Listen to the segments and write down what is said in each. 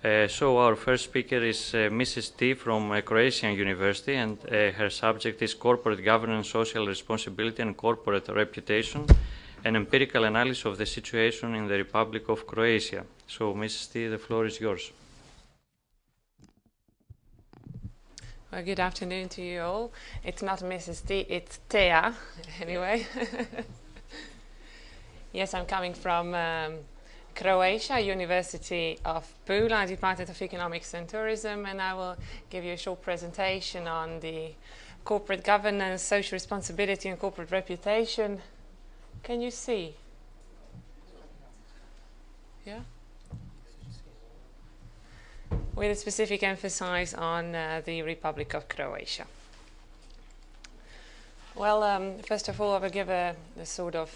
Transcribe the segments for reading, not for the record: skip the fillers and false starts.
So our first speaker is Mrs. T from Croatian University, and her subject is Corporate Governance, Social Responsibility and Corporate Reputation, an empirical analysis of the situation in the Republic of Croatia. So Mrs. T, the floor is yours. Well, good afternoon to you all. It's not Mrs. T, it's Thea, anyway. Yes, I'm coming from Croatia, University of Pula, Department of Economics and Tourism, and I will give you a short presentation on the corporate governance, social responsibility and corporate reputation. Can you see? Yeah? With a specific emphasis on the Republic of Croatia. Well, first of all, I will give a sort of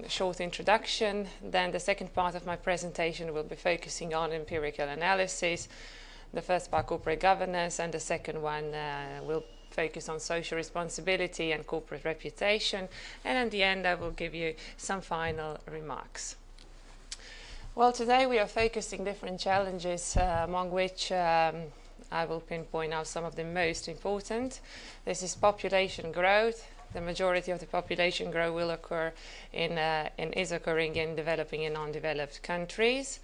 short introduction. Then the second part of my presentation will be focusing on empirical analysis. The first part, corporate governance, and the second one will focus on social responsibility and corporate reputation. And at the end, I will give you some final remarks. Well, today we are focusing different challenges, among which I will pinpoint out some of the most important. This is population growth. The majority of the population growth will occur and is occurring in developing and undeveloped countries.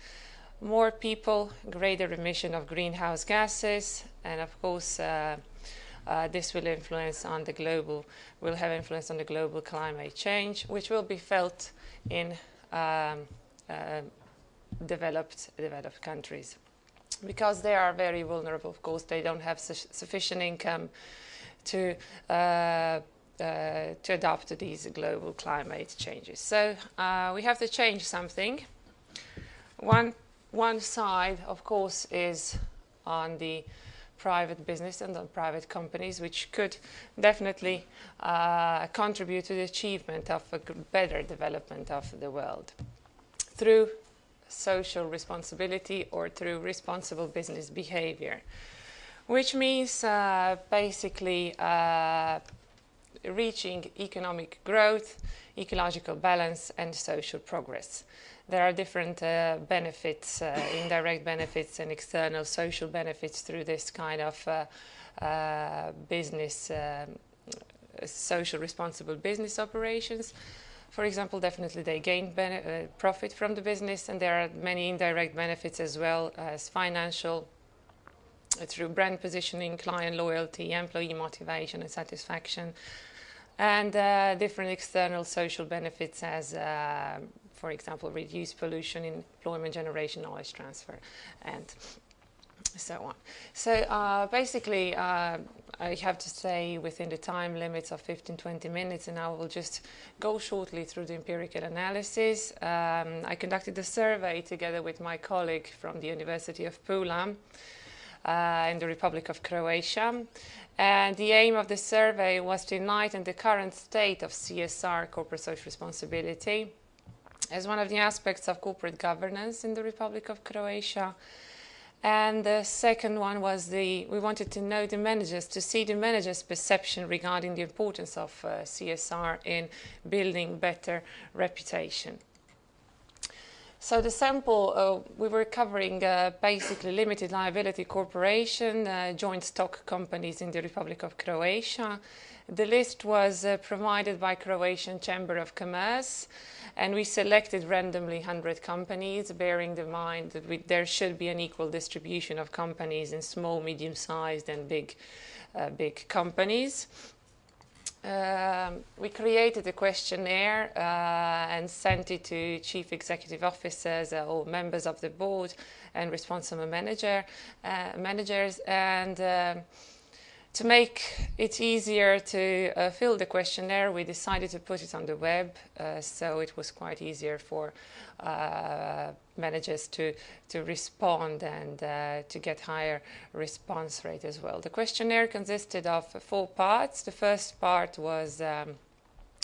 More people, greater emission of greenhouse gases, and of course this will influence on the global, will have influence on the global climate change, which will be felt in developed countries, because they are very vulnerable. Of course, they don't have sufficient income to adapt to these global climate changes. So we have to change something. One side, of course, is on the private business and on private companies, which could definitely contribute to the achievement of a better development of the world through social responsibility or through responsible business behavior, which means basically reaching economic growth, ecological balance, and social progress. There are different benefits, indirect benefits and external social benefits through this kind of business, social responsible business operations. For example, definitely they gain profit from the business, and there are many indirect benefits as well as financial, through brand positioning, client loyalty, employee motivation and satisfaction, and different external social benefits as, for example, reduced pollution, employment generation, knowledge transfer, and so on. So basically, I have to say within the time limits of 15-20 minutes, and I will just go shortly through the empirical analysis. I conducted a survey together with my colleague from the University of Pula in the Republic of Croatia. And the aim of the survey was to enlighten the current state of CSR, corporate social responsibility, as one of the aspects of corporate governance in the Republic of Croatia. And the second one was we wanted to know the managers, to see the managers' perception regarding the importance of CSR in building better reputation. So the sample, we were covering basically limited liability corporation, joint stock companies in the Republic of Croatia. The list was provided by Croatian Chamber of Commerce, and we selected randomly 100 companies, bearing in mind that there should be an equal distribution of companies in small, medium-sized and big companies. We created a questionnaire and sent it to chief executive officers or members of the board and responsible managers, and to make it easier to fill the questionnaire, we decided to put it on the web, so it was quite easier for managers to respond and to get higher response rate as well. The questionnaire consisted of 4 parts. The first part was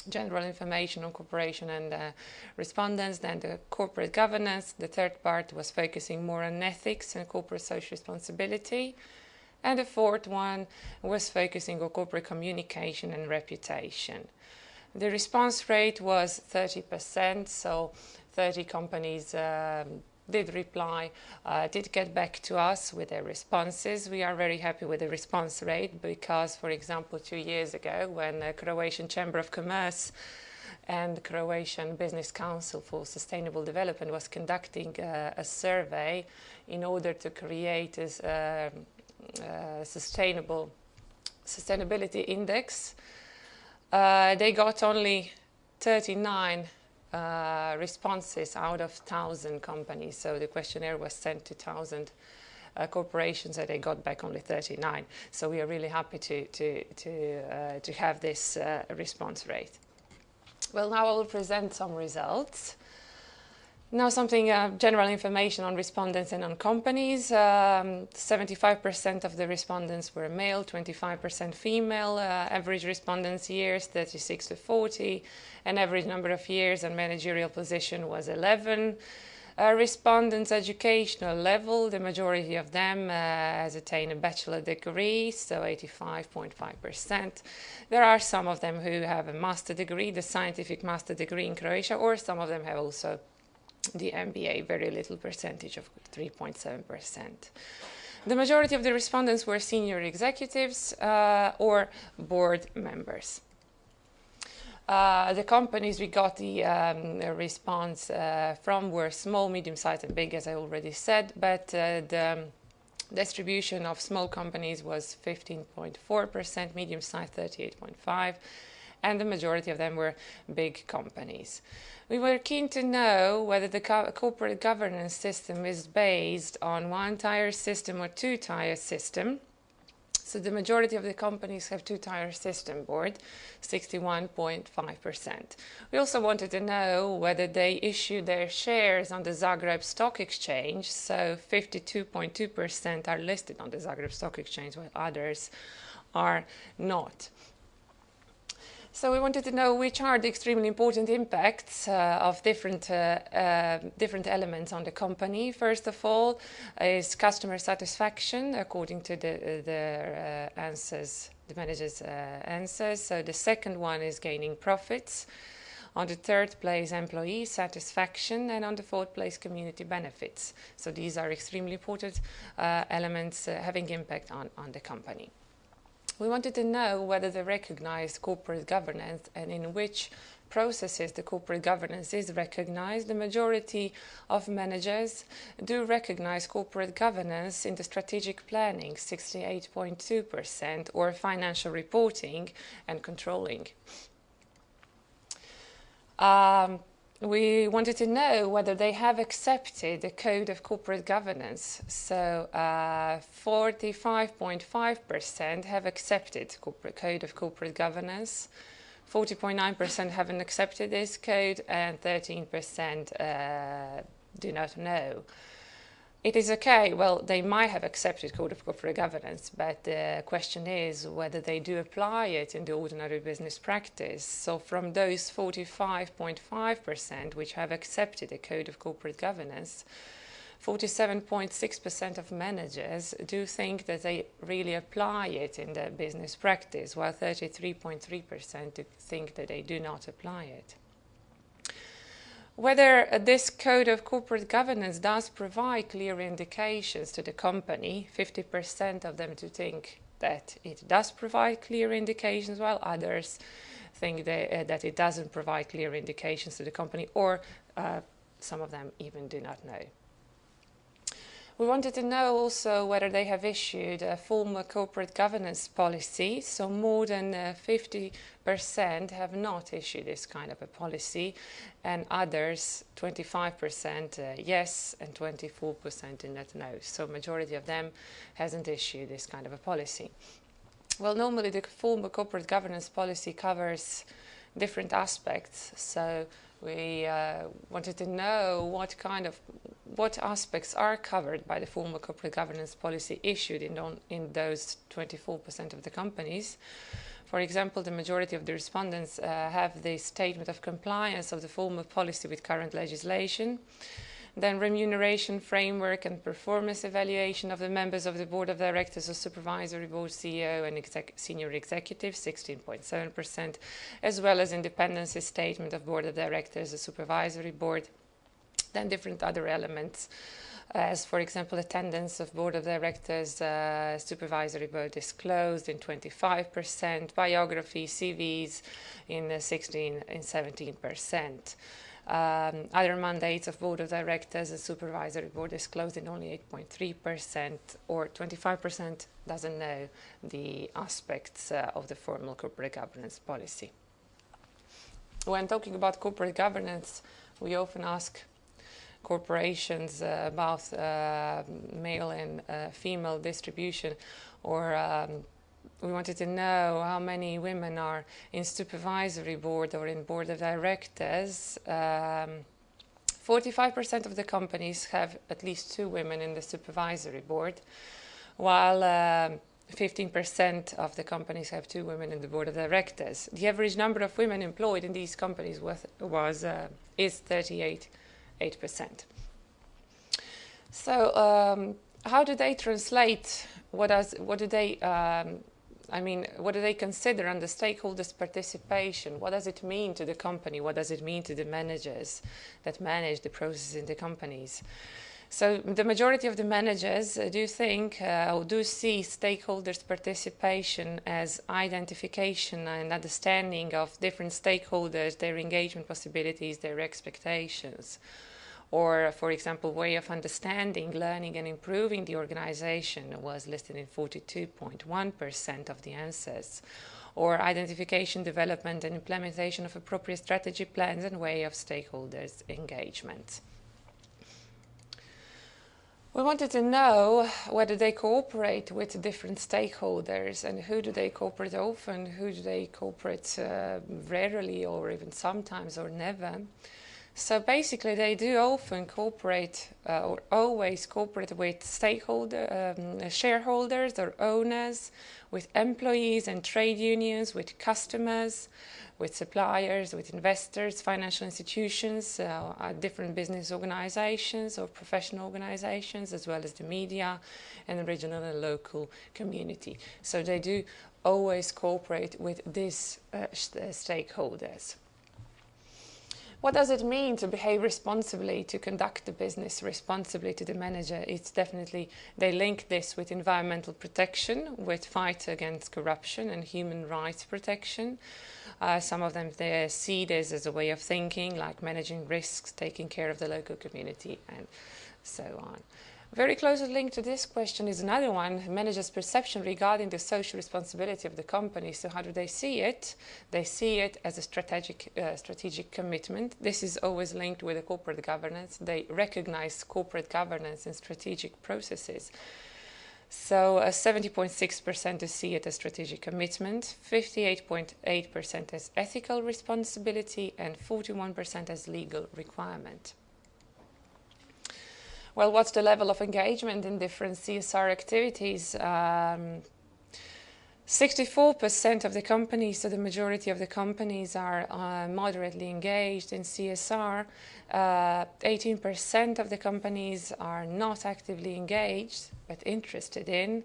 general information on corporation and respondents, then the corporate governance. The third part was focusing more on ethics and corporate social responsibility. And the fourth one was focusing on corporate communication and reputation. The response rate was 30%, so 30 companies did reply, did get back to us with their responses. We are very happy with the response rate because, for example, 2 years ago when the Croatian Chamber of Commerce and the Croatian Business Council for Sustainable Development was conducting a survey in order to create a sustainability index. They got only 39 responses out of 1,000 companies. So the questionnaire was sent to 1,000 corporations and they got back only 39. So we are really happy to have this response rate. Well, now I will present some results. Now something general information on respondents and on companies. 75% of the respondents were male, 25% female. Average respondents years 36 to 40, and average number of years and managerial position was 11. Respondents' educational level, the majority of them has attained a bachelor degree, so 85.5%. There are some of them who have a master degree, the scientific master degree in Croatia, or some of them have also the MBA, very little percentage of 3.7%. The majority of the respondents were senior executives or board members. The companies we got the response from were small, medium-sized and big, as I already said, but the distribution of small companies was 15.4%, medium-sized 38.5%, and the majority of them were big companies. We were keen to know whether the corporate governance system is based on one-tier system or two-tier system. So the majority of the companies have two-tier system board, 61.5%. We also wanted to know whether they issue their shares on the Zagreb Stock Exchange, so 52.2% are listed on the Zagreb Stock Exchange, while others are not. So we wanted to know which are the extremely important impacts of different elements on the company. First of all is customer satisfaction, according to the answers, the manager's answers. So the second one is gaining profits. On the third place, employee satisfaction, and on the fourth place, community benefits. So these are extremely important elements having impact on the company. We wanted to know whether they recognize corporate governance and in which processes the corporate governance is recognized. The majority of managers do recognize corporate governance in the strategic planning, 68.2%, or financial reporting and controlling. We wanted to know whether they have accepted the Code of Corporate Governance. So 45.5% have accepted Code of Corporate Governance, 40.9% haven't accepted this code, and 13% do not know. It is okay, well, they might have accepted Code of Corporate Governance, but the question is whether they do apply it in the ordinary business practice. So from those 45.5% which have accepted the Code of Corporate Governance, 47.6% of managers do think that they really apply it in their business practice, while 33.3% think that they do not apply it. Whether this Code of Corporate Governance does provide clear indications to the company, 50% of them do think that it does provide clear indications, while others think that it doesn't provide clear indications to the company, or some of them even do not know. We wanted to know also whether they have issued a formal corporate governance policy. So more than 50% have not issued this kind of a policy, and others, 25% yes, and 24% do not know. So majority of them hasn't issued this kind of a policy. Well, normally the formal corporate governance policy covers different aspects. So we wanted to know what aspects are covered by the formal corporate governance policy issued in those 24% of the companies. For example, the majority of the respondents have the statement of compliance of the formal policy with current legislation. Then remuneration framework and performance evaluation of the members of the board of directors or supervisory board, CEO and senior executive, 16.7%, as well as independency statement of board of directors or supervisory board, Then different other elements, as for example attendance of board of directors, supervisory board disclosed in 25%, biography, CVs in 16 and 17%. Other mandates of board of directors and supervisory board disclosed in only 8.3%, or 25% doesn't know the aspects of the formal corporate governance policy. When talking about corporate governance, we often ask corporations about male and female distribution, or we wanted to know how many women are in supervisory board or in board of directors. 45% of the companies have at least 2 women in the supervisory board, while 15% of the companies have 2 women in the board of directors. The average number of women employed in these companies is 38%. So how do they translate? What do they consider under stakeholders' participation? What does it mean to the company? What does it mean to the managers that manage the processes in the companies? So the majority of the managers do think or do see stakeholders' participation as identification and understanding of different stakeholders, their engagement possibilities, their expectations. Or, for example, way of understanding, learning and improving the organization was listed in 42.1% of the answers. Or identification, development and implementation of appropriate strategy plans and way of stakeholders' engagement. We wanted to know whether they cooperate with different stakeholders, and who do they cooperate often, who do they cooperate rarely or even sometimes or never. So basically they do often cooperate or always cooperate with shareholders or owners, with employees and trade unions, with customers, with suppliers, with investors, financial institutions, different business organizations or professional organizations, as well as the media and the regional and local community. So they do always cooperate with these stakeholders. What does it mean to behave responsibly, to conduct the business responsibly to the manager? It's definitely, they link this with environmental protection, with fight against corruption and human rights protection. Some of them, they see this as a way of thinking, like managing risks, taking care of the local community, and so on. Very closely linked to this question is another one, managers' perception regarding the social responsibility of the company. So how do they see it? They see it as a strategic commitment. This is always linked with the corporate governance. They recognize corporate governance and strategic processes. So 70.6% see it as strategic commitment, 58.8% as ethical responsibility, and 41% as legal requirement. Well, what's the level of engagement in different CSR activities? 64% of the companies, so the majority of the companies, are moderately engaged in CSR. 18% of the companies are not actively engaged, but interested in.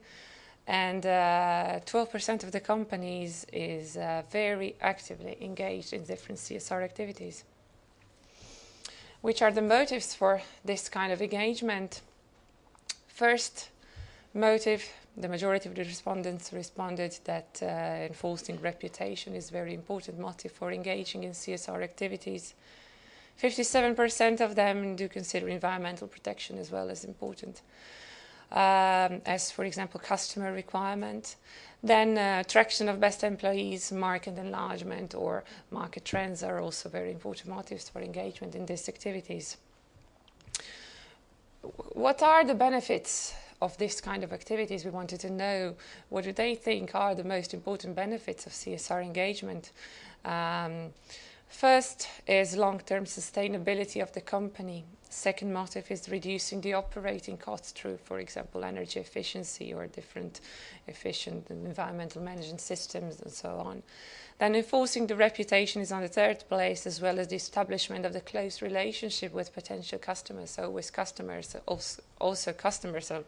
And 12% of the companies is very actively engaged in different CSR activities. Which are the motives for this kind of engagement? First motive, the majority of the respondents responded that enforcing reputation is a very important motive for engaging in CSR activities. 57% of them do consider environmental protection as well as important, as, for example, customer requirement. Then attraction of best employees, market enlargement, or market trends are also very important motives for engagement in these activities. What are the benefits of this kind of activities? We wanted to know what do they think are the most important benefits of CSR engagement. First is long-term sustainability of the company. Second motive is reducing the operating costs through, for example, energy efficiency or different efficient and environmental management systems and so on. Then enforcing the reputation is on the third place, as well as the establishment of the close relationship with potential customers. So with customers, also customers are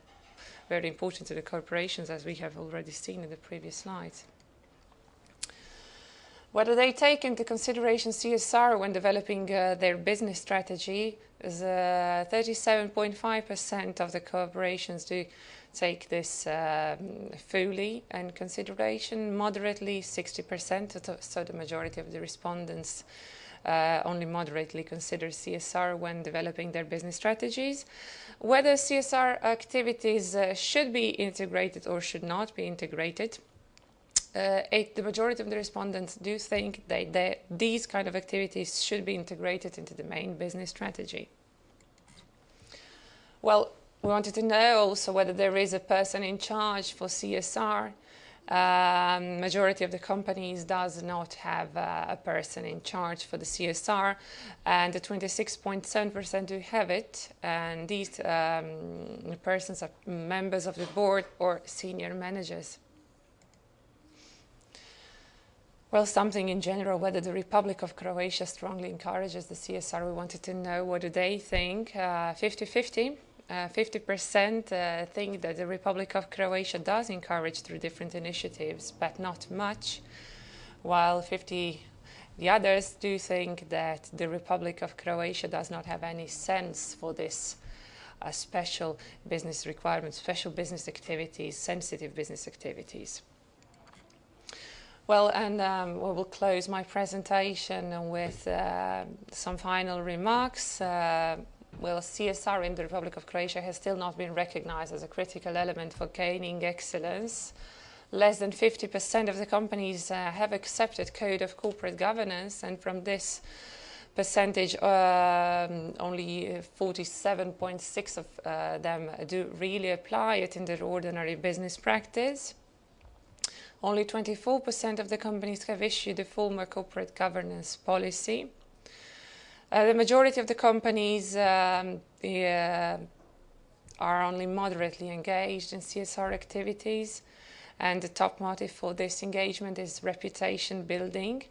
very important to the corporations, as we have already seen in the previous slides. Whether they take into consideration CSR when developing their business strategy, 37.5% of the corporations do take this fully in consideration, moderately 60%, so the majority of the respondents only moderately consider CSR when developing their business strategies. Whether CSR activities should be integrated or should not be integrated, the majority of the respondents do think that these kind of activities should be integrated into the main business strategy. Well, we wanted to know also whether there is a person in charge for CSR. Majority of the companies does not have a person in charge for the CSR, and 26.7% do have it, and these persons are members of the board or senior managers. Well, something in general, whether the Republic of Croatia strongly encourages the CSR, we wanted to know what do they think. 50-50. 50% think that the Republic of Croatia does encourage through different initiatives, but not much, while the others do think that the Republic of Croatia does not have any sense for this special business requirements, special business activities, sensitive business activities. Well, and we will close my presentation with some final remarks. Well, CSR in the Republic of Croatia has still not been recognized as a critical element for gaining excellence. Less than 50% of the companies have accepted Code of Corporate Governance, and from this percentage, only 47.6% of them do really apply it in their ordinary business practice. Only 24% of the companies have issued a formal corporate governance policy. The majority of the companies are only moderately engaged in CSR activities, and the top motive for this engagement is reputation building.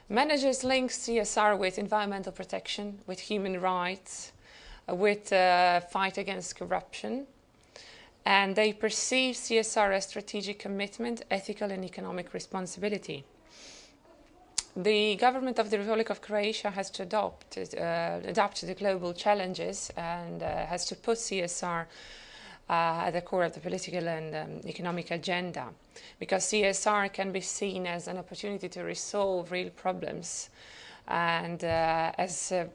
Managers link CSR with environmental protection, with human rights, with fight against corruption, and they perceive CSR as strategic commitment, ethical and economic responsibility. The government of the Republic of Croatia has to adapt to the global challenges and has to put CSR at the core of the political and economic agenda, because CSR can be seen as an opportunity to resolve real problems and as a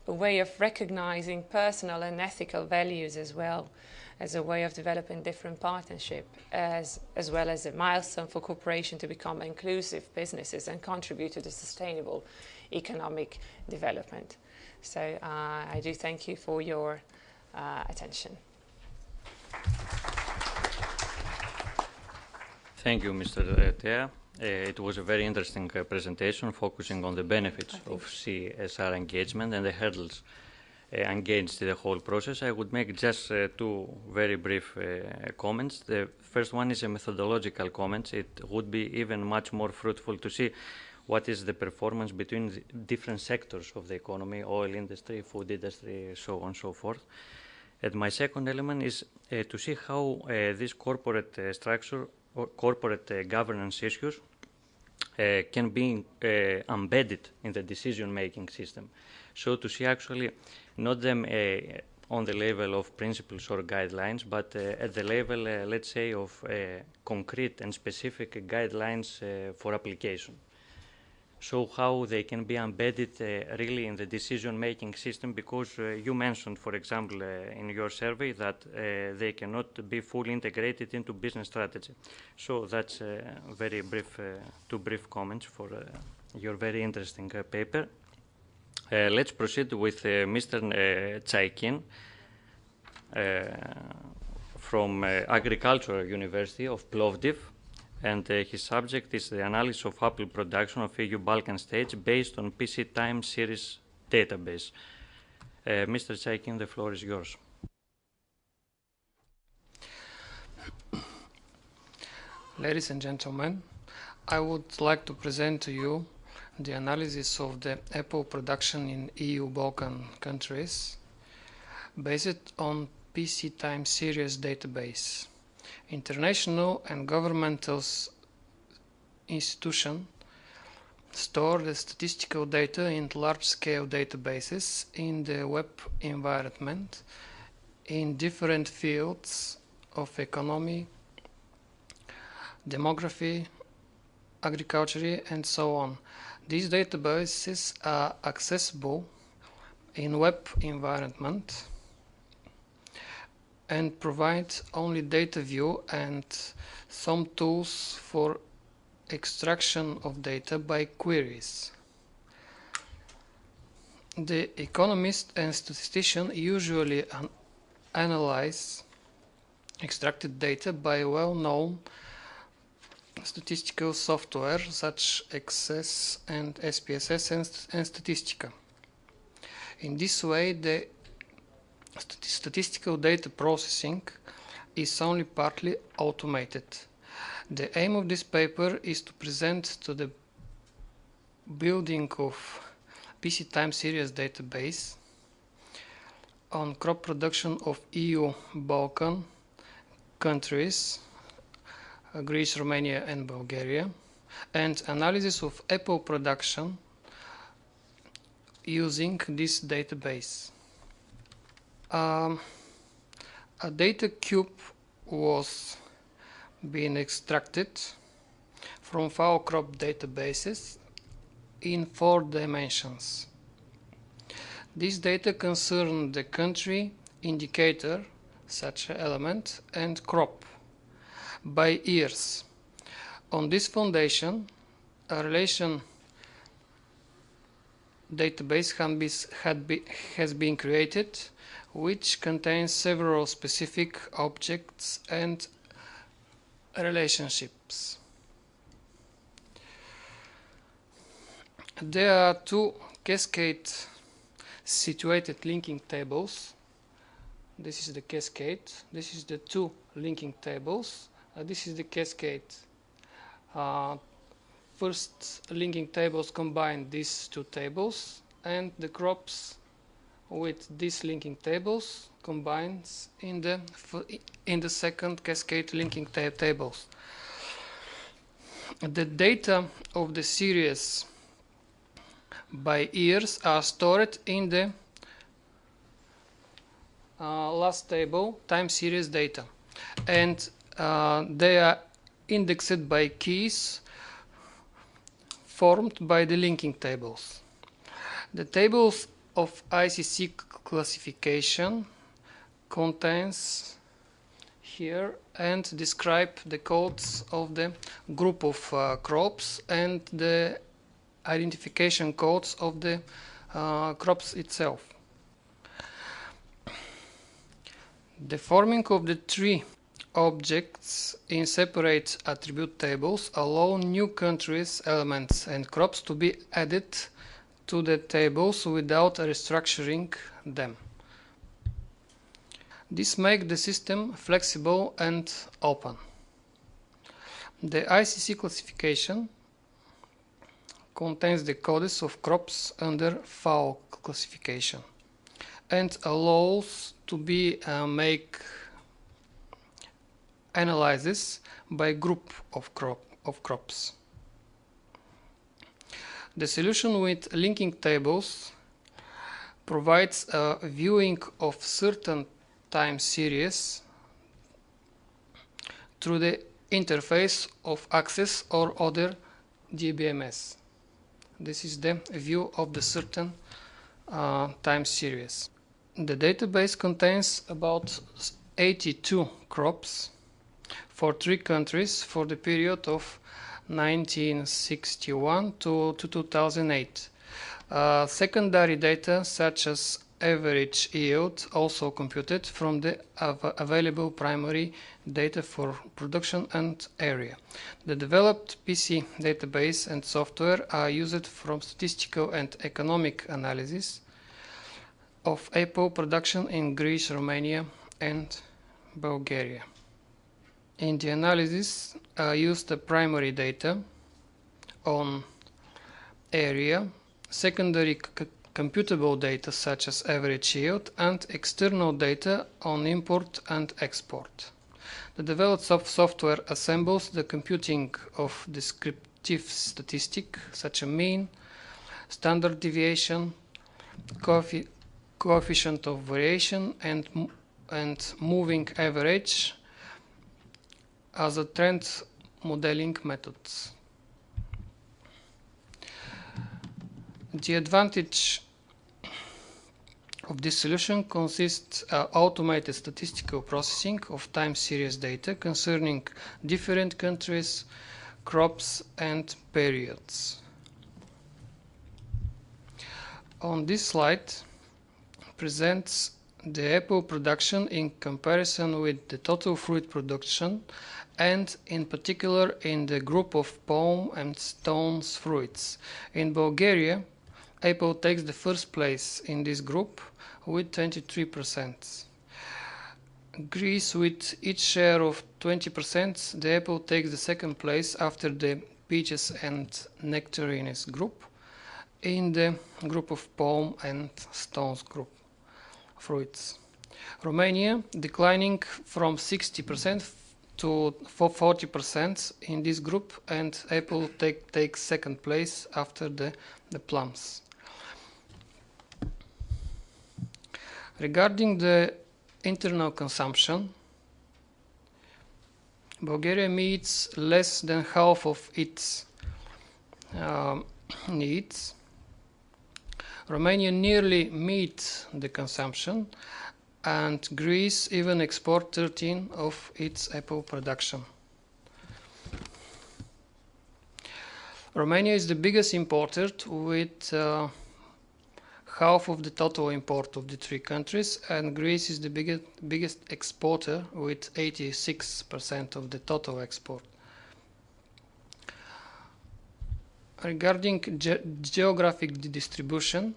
way of recognizing personal and ethical values, as well as a way of developing different partnerships, as well as a milestone for cooperation to become inclusive businesses and contribute to the sustainable economic development. So I do thank you for your attention. Thank you, Mr. Tea. It was a very interesting presentation focusing on the benefits of CSR engagement and the hurdles engaged in the whole process. I would make just two very brief comments. The first one is a methodological comment. It would be even much more fruitful to see what is the performance between the different sectors of the economy, oil industry, food industry, so on and so forth. And my second element is to see how this corporate structure or corporate governance issues can be embedded in the decision-making system. So to see actually not them on the level of principles or guidelines, but at the level, let's say, of concrete and specific guidelines for application. So how they can be embedded really in the decision-making system, because you mentioned, for example, in your survey that they cannot be fully integrated into business strategy. So that's very brief, two brief comments for your very interesting paper. Let's proceed with Mr. Tsaikin from Agricultural University of Plovdiv. And his subject is the analysis of apple production of EU Balkan states based on PC time series database. Mr. Tsaikin, the floor is yours. Ladies and gentlemen, I would like to present to you the analysis of the apple production in EU Balkan countries based on PC time series database. International and governmental institutions store the statistical data in large-scale databases in the web environment in different fields of economy, demography, agriculture, and so on. These databases are accessible in web environment and provide only data view and some tools for extraction of data by queries. The economist and statistician usually analyze extracted data by well-known statistical software such as Access and SPSS and Statistica. In this way, the statistical data processing is only partly automated. The aim of this paper is to present to the building of PC time series database on crop production of EU Balkan countries, Greece, Romania and Bulgaria, and analysis of apple production using this database. A data cube was being extracted from file crop databases in 4 dimensions. This data concern the country, indicator, such an element, and crop by years. On this foundation, a relation database has been created, which contains several specific objects and relationships. There are 2 cascade situated linking tables. This is the cascade. This is the 2 linking tables. This is the cascade. First linking tables combine these 2 tables, and the crops with these linking tables combines in the second cascade linking tables. The data of the series by years are stored in the last table, time series data, and they are indexed by keys formed by the linking tables. The tables of ICC classification contains here and describe the codes of the group of crops and the identification codes of the crops itself. The forming of the 3 objects in separate attribute tables allow new countries, elements and crops to be added to the tables without restructuring them. This makes the system flexible and open. The ICC classification contains the codes of crops under FAO classification and allows to be make analysis by group of crops. The solution with linking tables provides a viewing of certain time series through the interface of Access or other GBMS. This is the view of the certain time series. The database contains about 82 crops for 3 countries for the period of 1961 to 2008. Secondary data such as average yield also computed from the available primary data for production and area. The developed PC database and software are used from statistical and economic analysis of apple production in Greece, Romania and Bulgaria. In the analysis, used the primary data on area, secondary computable data such as average yield, and external data on import and export. The developed software assembles the computing of descriptive quantitative statistic such as mean, standard deviation, coefficient of variation, and moving average as a trend modeling methods. The advantage of this solution consists automated statistical processing of time series data concerning different countries, crops, and periods. On this slide presents the apple production in comparison with the total fruit production, and in particular in the group of palm and stones fruits. In Bulgaria, apple takes the first place in this group with 23%. Greece, with its share of 20%, the apple takes the second place after the peaches and nectarines group in the group of palm and stones group fruits. Romania declining from 60% to 40% in this group, and apple takes second place after the plums. Regarding the internal consumption, Bulgaria meets less than half of its needs. Romania nearly meets the consumption, and Greece even exports 13% of its apple production. Romania is the biggest importer with half of the total import of the three countries, and Greece is the biggest exporter with 86% of the total export. Regarding geographic distribution,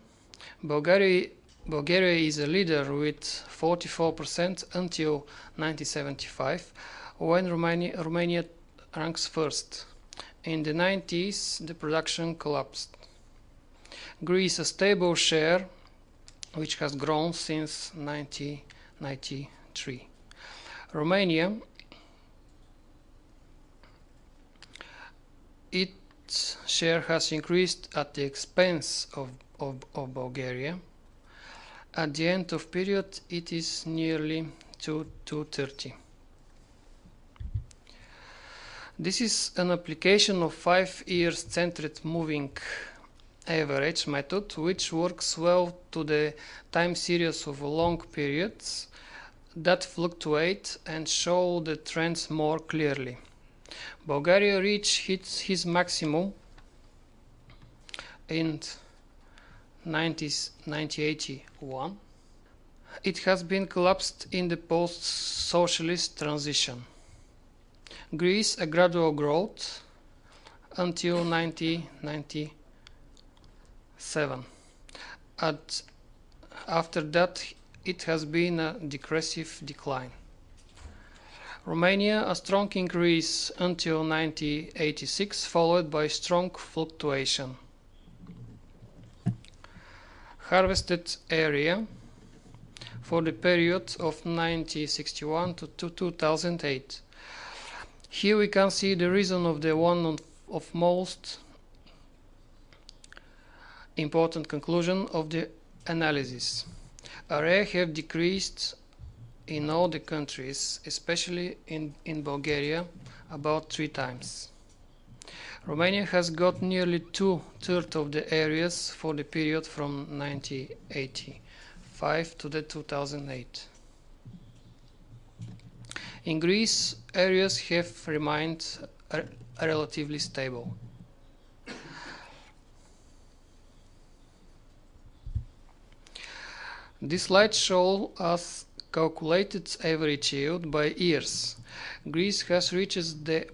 Bulgaria is a leader with 44% until 1975, when Romania ranks first. In the 90s, the production collapsed. Greece a stable share, which has grown since 1993. Romania, its share has increased at the expense of Bulgaria. At the end of period, it is nearly 230. This is an application of 5 years centered moving average method, which works well to the time series of long periods that fluctuate and show the trends more clearly. Bulgaria reached his maximum in 1981. It has been collapsed in the post-socialist transition. Greece a gradual growth until 1997. After that, it has been a decreasive decline. Romania a strong increase until 1986, followed by strong fluctuation. Harvested area for the period of 1961 to 2008. Here we can see the reason of the one of most important conclusion of the analysis. Area have decreased in all the countries, especially in Bulgaria, about 3 times. Romania has got nearly 2/3 of the areas for the period from 1985 to the 2008. In Greece, areas have remained relatively stable. This slide shows us calculated average yield by years. Greece has reached the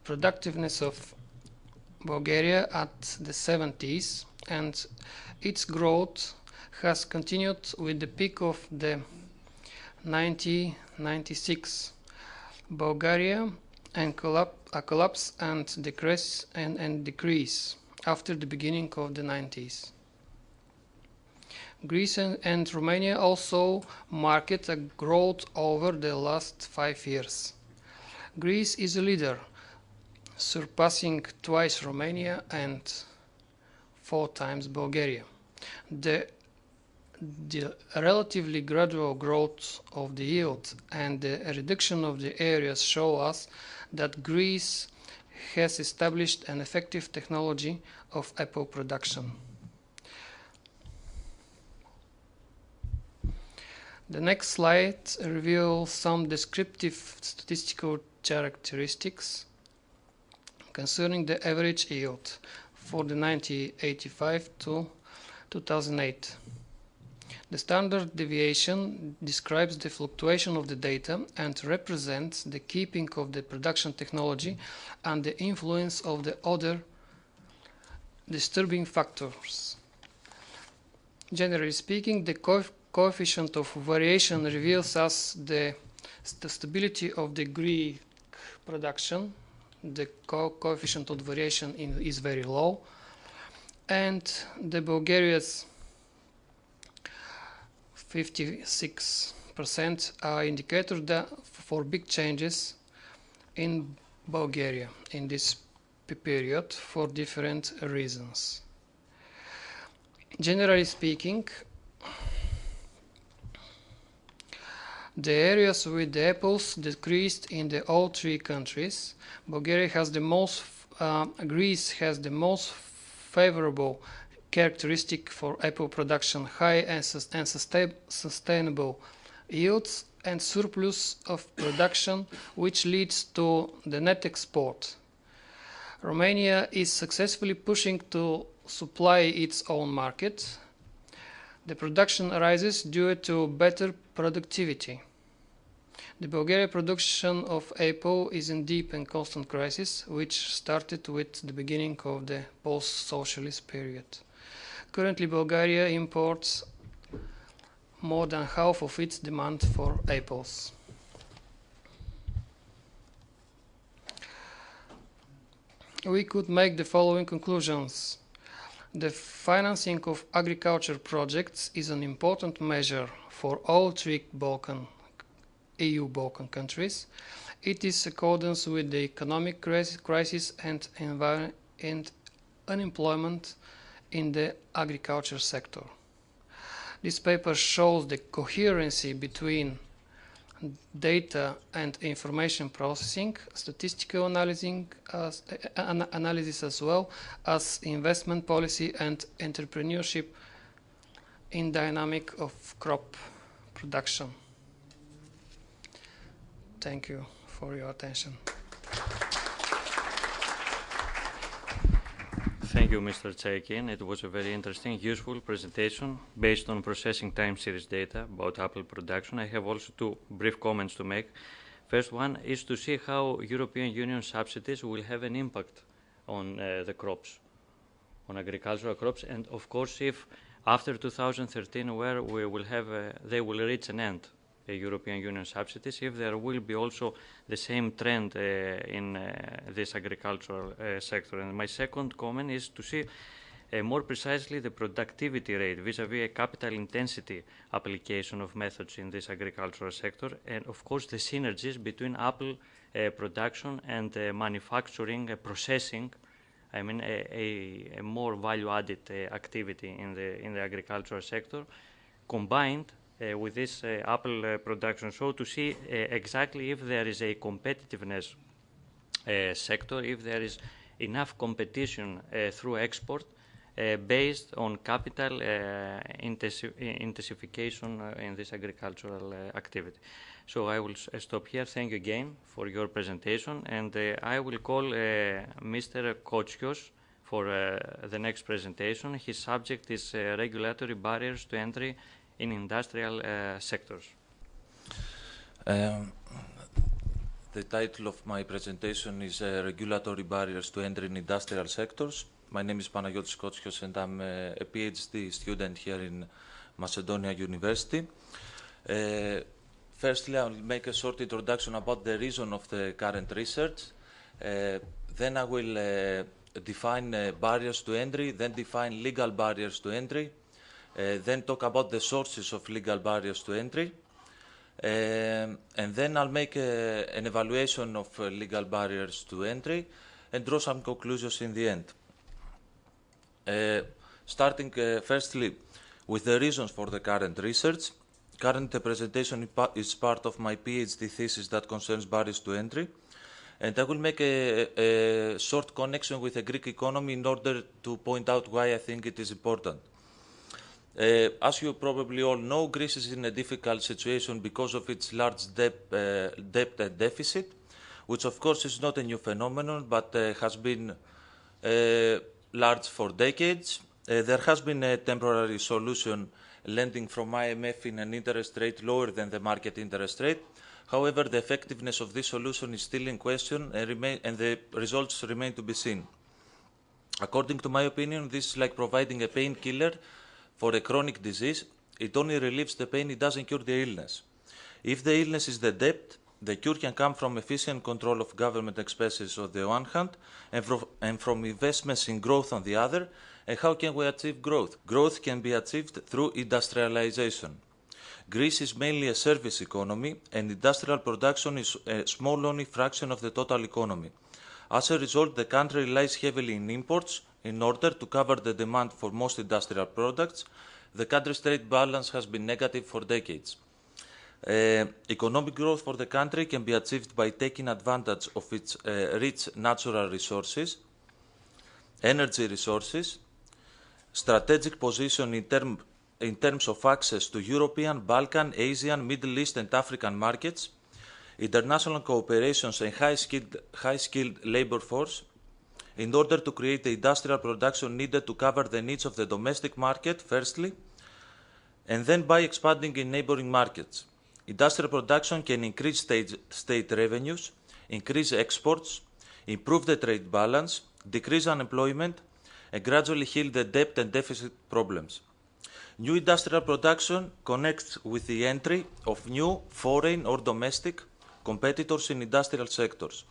productiveness of Bulgaria at the 70s, and its growth has continued with the peak of the 1996. Bulgaria and a collapse and decrease after the beginning of the 90s. Greece and Romania also marked a growth over the last 5 years. Greece is a leader, surpassing twice Romania and 4 times Bulgaria. The relatively gradual growth of the yield and the reduction of the areas show us that Greece has established an effective technology of apple production. The next slide reveals some descriptive statistical characteristics concerning the average yield for the 1985 to 2008. The standard deviation describes the fluctuation of the data and represents the keeping of the production technology and the influence of the other disturbing factors. Generally speaking, the coefficient of variation reveals us the stability of the Greek production. The coefficient of variation is very low, and the Bulgaria's 56% are indicators for big changes in Bulgaria in this period for different reasons. Generally speaking, the areas with the apples decreased in all 3 countries. Bulgaria has the most, Greece has the most favorable characteristic for apple production: high and sustainable yields and surplus of production, which leads to the net export. Romania is successfully pushing to supply its own market. The production rises due to better productivity. The Bulgarian production of apple is in deep and constant crisis, which started with the beginning of the post-socialist period. Currently, Bulgaria imports more than half of its demand for apples. We could make the following conclusions. The financing of agriculture projects is an important measure for all 3 EU Balkan countries. It is in accordance with the economic crisis and unemployment in the agriculture sector. This paper shows the coherency between data and information processing, statistical analysis as well as investment policy and entrepreneurship in dynamic of crop production. Thank you for your attention. Thank you, Mr. Chaikin. It was a very interesting, useful presentation based on processing time series data about apple production. I have also 2 brief comments to make. First one is to see how European Union subsidies will have an impact on the crops, on agricultural crops, and of course if after 2013 where we will have, they will reach an end, European Union subsidies, if there will be also the same trend in this agricultural sector. And my second comment is to see more precisely the productivity rate vis-à-vis a capital intensity application of methods in this agricultural sector, and of course the synergies between apple production and manufacturing, processing, I mean a more value-added activity in the agricultural sector, combined with this apple production. So to see exactly if there is a competitiveness sector, if there is enough competition through export based on capital intensification in this agricultural activity. So I will stop here. Thank you again for your presentation, and I will call Mr. Kotskios for the next presentation. His subject is regulatory barriers to entry in industrial sectors. The title of my presentation is Regulatory Barriers to Entry in Industrial Sectors. My name is Panagiotis Kotskios and I'm a PhD student here in Macedonia University. Firstly, I will make a short introduction about the reason of the current research. Then I will define barriers to entry, then define legal barriers to entry, then talk about the sources of legal barriers to entry, and then I'll make an evaluation of legal barriers to entry, and draw some conclusions in the end. Starting firstly with the reasons for the current research. Current presentation is part of my PhD thesis that concerns barriers to entry, and I will make a short connection with the Greek economy in order to point out why I think it is important. As you probably all know, Greece is in a difficult situation because of its large debt and deficit, which of course is not a new phenomenon, but has been large for decades. There has been a temporary solution, lending from IMF in an interest rate lower than the market interest rate. However, the effectiveness of this solution is still in question, and the results remain to be seen. According to my opinion, this is like providing a painkiller for a chronic disease. It only relieves the pain, it doesn't cure the illness. If the illness is the debt, the cure can come from efficient control of government expenses on the one hand, and from investments in growth on the other. And how can we achieve growth? Growth can be achieved through industrialization. Greece is mainly a service economy, and industrial production is a small only fraction of the total economy. As a result, the country relies heavily in imports in order to cover the demand for most industrial products. The country's trade balance has been negative for decades. Economic growth for the country can be achieved by taking advantage of its rich natural resources, energy resources, strategic position in terms of access to European, Balkan, Asian, Middle East and African markets, international cooperations and high-skilled labor force, in order to create the industrial production needed to cover the needs of the domestic market, firstly, and then by expanding in neighboring markets. Industrial production can increase state revenues, increase exports, improve the trade balance, decrease unemployment, and gradually heal the debt and deficit problems. New industrial production connects with the entry of new foreign or domestic competitors in industrial sectors.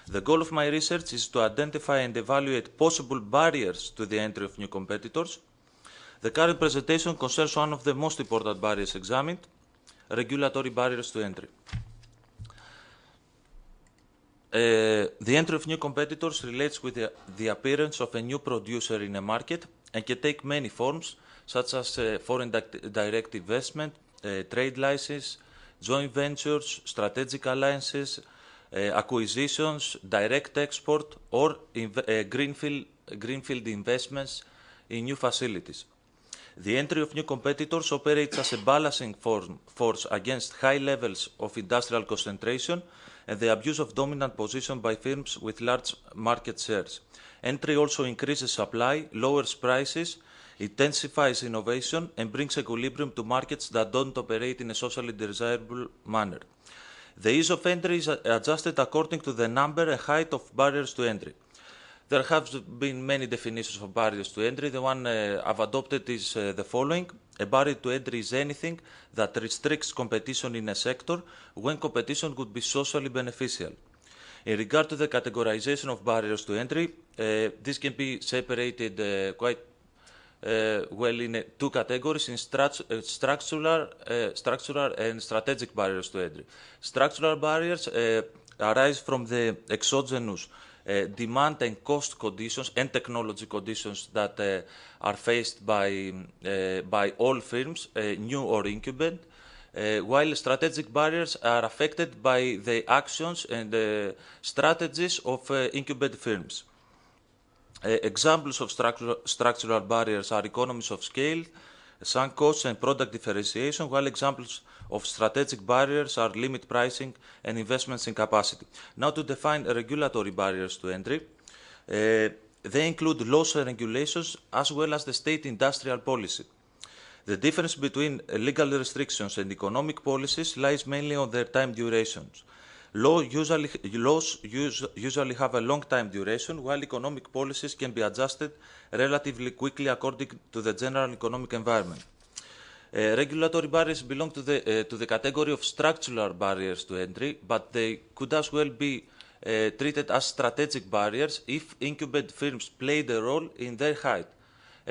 The goal of my research is to identify and evaluate possible barriers to the entry of new competitors. The current presentation concerns one of the most important barriers examined, regulatory barriers to entry. The entry of new competitors relates with the appearance of a new producer in a market and can take many forms, such as foreign direct investment, trade license, joint ventures, strategic alliances, acquisitions, direct export, or greenfield investments in new facilities. The entry of new competitors operates as a balancing force against high levels of industrial concentration and the abuse of dominant position by firms with large market shares. Entry also increases supply, lowers prices, intensifies innovation, and brings equilibrium to markets that don't operate in a socially desirable manner. The ease of entry is adjusted according to the number and height of barriers to entry. There have been many definitions of barriers to entry. The one I've adopted is the following. A barrier to entry is anything that restricts competition in a sector when competition would be socially beneficial. In regard to the categorization of barriers to entry, this can be separated quite well in two categories, in structural and strategic barriers to entry. Structural barriers arise from the exogenous demand and cost conditions and technology conditions that are faced by all firms, new or incumbent, while strategic barriers are affected by the actions and strategies of incumbent firms. Examples of structural barriers are economies of scale, sunk costs and product differentiation, while examples of strategic barriers are limit pricing and investments in capacity. Now, to define regulatory barriers to entry, they include laws and regulations as well as the state industrial policy. The difference between legal restrictions and economic policies lies mainly on their time durations. Laws usually have a long time duration, while economic policies can be adjusted relatively quickly according to the general economic environment. Regulatory barriers belong to the category of structural barriers to entry, but they could as well be treated as strategic barriers if incumbent firms played a role in their height.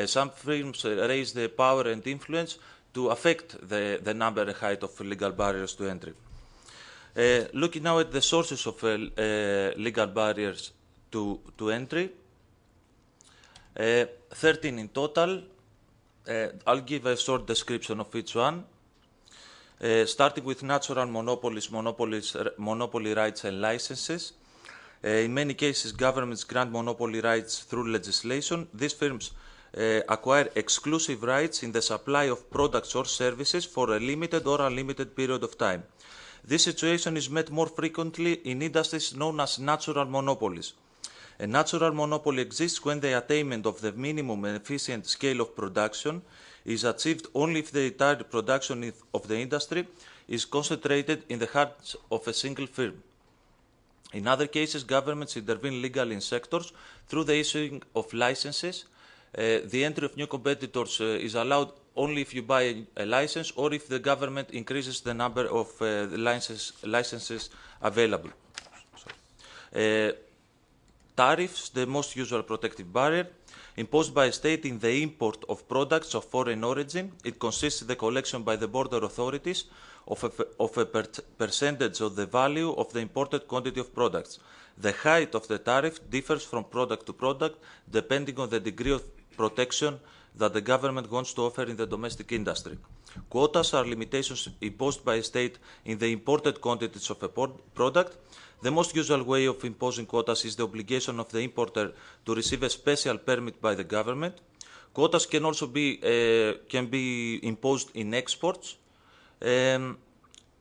Some firms raise the power and influence to affect the number and height of legal barriers to entry. Looking now at the sources of legal barriers to entry. 13 in total. I'll give a short description of each one. Starting with natural monopolies, monopoly rights and licenses. In many cases, governments grant monopoly rights through legislation. These firms acquire exclusive rights in the supply of products or services for a limited or unlimited period of time. This situation is met more frequently in industries known as natural monopolies. A natural monopoly exists when the attainment of the minimum and efficient scale of production is achieved only if the entire production of the industry is concentrated in the hands of a single firm. In other cases, governments intervene legally in sectors through the issuing of licenses. The entry of new competitors is allowed only if you buy a license or if the government increases the number of licenses available. Tariffs, the most usual protective barrier, imposed by a state in the import of products of foreign origin. It consists in the collection by the border authorities of a percentage of the value of the imported quantity of products. The height of the tariff differs from product to product, depending on the degree of protection that the government wants to offer in the domestic industry. Quotas are limitations imposed by a state in the imported quantities of a product. The most usual way of imposing quotas is the obligation of the importer to receive a special permit by the government. Quotas can also be imposed in exports.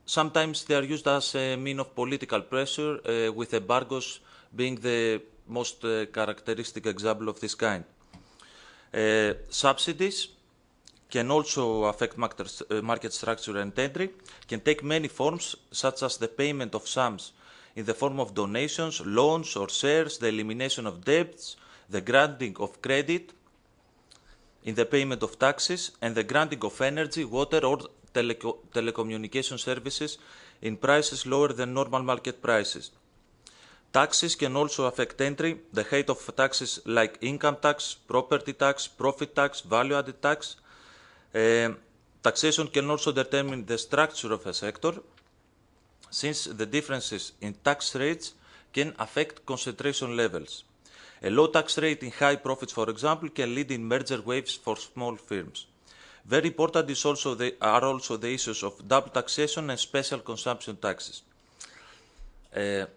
Sometimes they are used as a means of political pressure, with embargoes being the most characteristic example of this kind. Subsidies can also affect market structure and entry, can take many forms, such as the payment of sums in the form of donations, loans or shares, the elimination of debts, the granting of credit in the payment of taxes, and the granting of energy, water or telecommunication services in prices lower than normal market prices. Taxes can also affect entry. The height of taxes like income tax, property tax, profit tax, value-added tax. Taxation can also determine the structure of a sector, since the differences in tax rates can affect concentration levels. A low tax rate in high profits, for example, can lead in merger waves for small firms. Very important are also the issues of double taxation and special consumption taxes.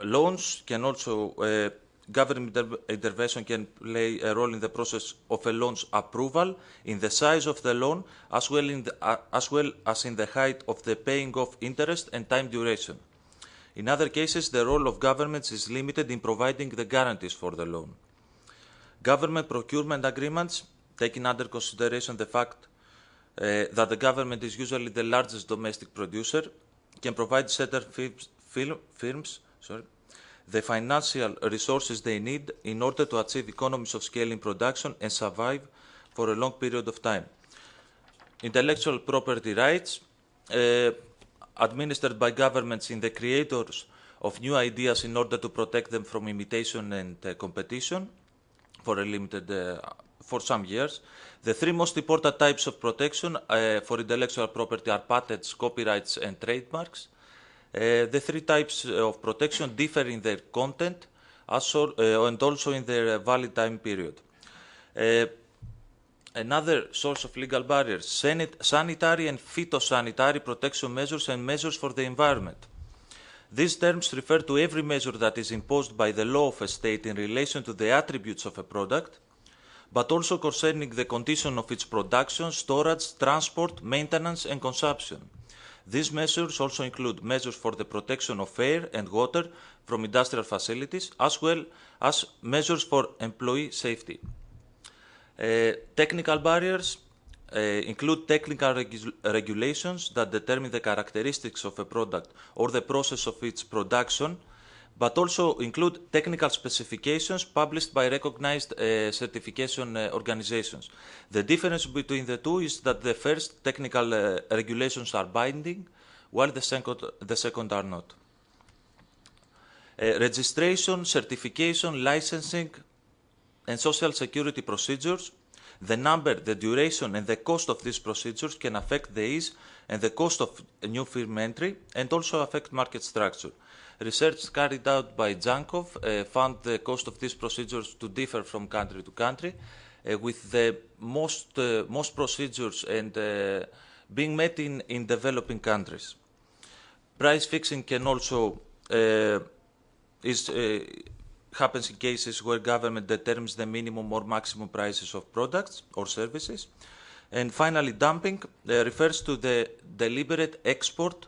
Loans can also, government intervention can play a role in the process of a loan's approval, in the size of the loan, as well as in the height of the paying of interest and time duration. In other cases, the role of governments is limited in providing the guarantees for the loan. Government procurement agreements, taking under consideration the fact that the government is usually the largest domestic producer, can provide certain firms the financial resources they need in order to achieve economies of scale in production and survive for a long period of time. Intellectual property rights, administered by governments in the creators of new ideas in order to protect them from imitation and competition for some years. The three most important types of protection for intellectual property are patents, copyrights, and trademarks. The three types of protection differ in their content and also in their valid time period. Another source of legal barriers, sanitary and phytosanitary protection measures and measures for the environment. These terms refer to every measure that is imposed by the law of a state in relation to the attributes of a product, but also concerning the condition of its production, storage, transport, maintenance, and consumption. These measures also include measures for the protection of air and water from industrial facilities, as well as measures for employee safety. Technical barriers include technical regulations that determine the characteristics of a product or the process of its production, but also include technical specifications published by recognized certification organizations. The difference between the two is that the first technical regulations are binding, while the second are not. Registration, certification, licensing, and social security procedures The number, the duration, and the cost of these procedures can affect the ease and the cost of a new firm entry and also affect market structure. Research carried out by Jankov found the cost of these procedures to differ from country to country, with the most procedures and being met in developing countries. Price fixing can also happens in cases where government determines the minimum or maximum prices of products or services. And finally, dumping refers to the deliberate export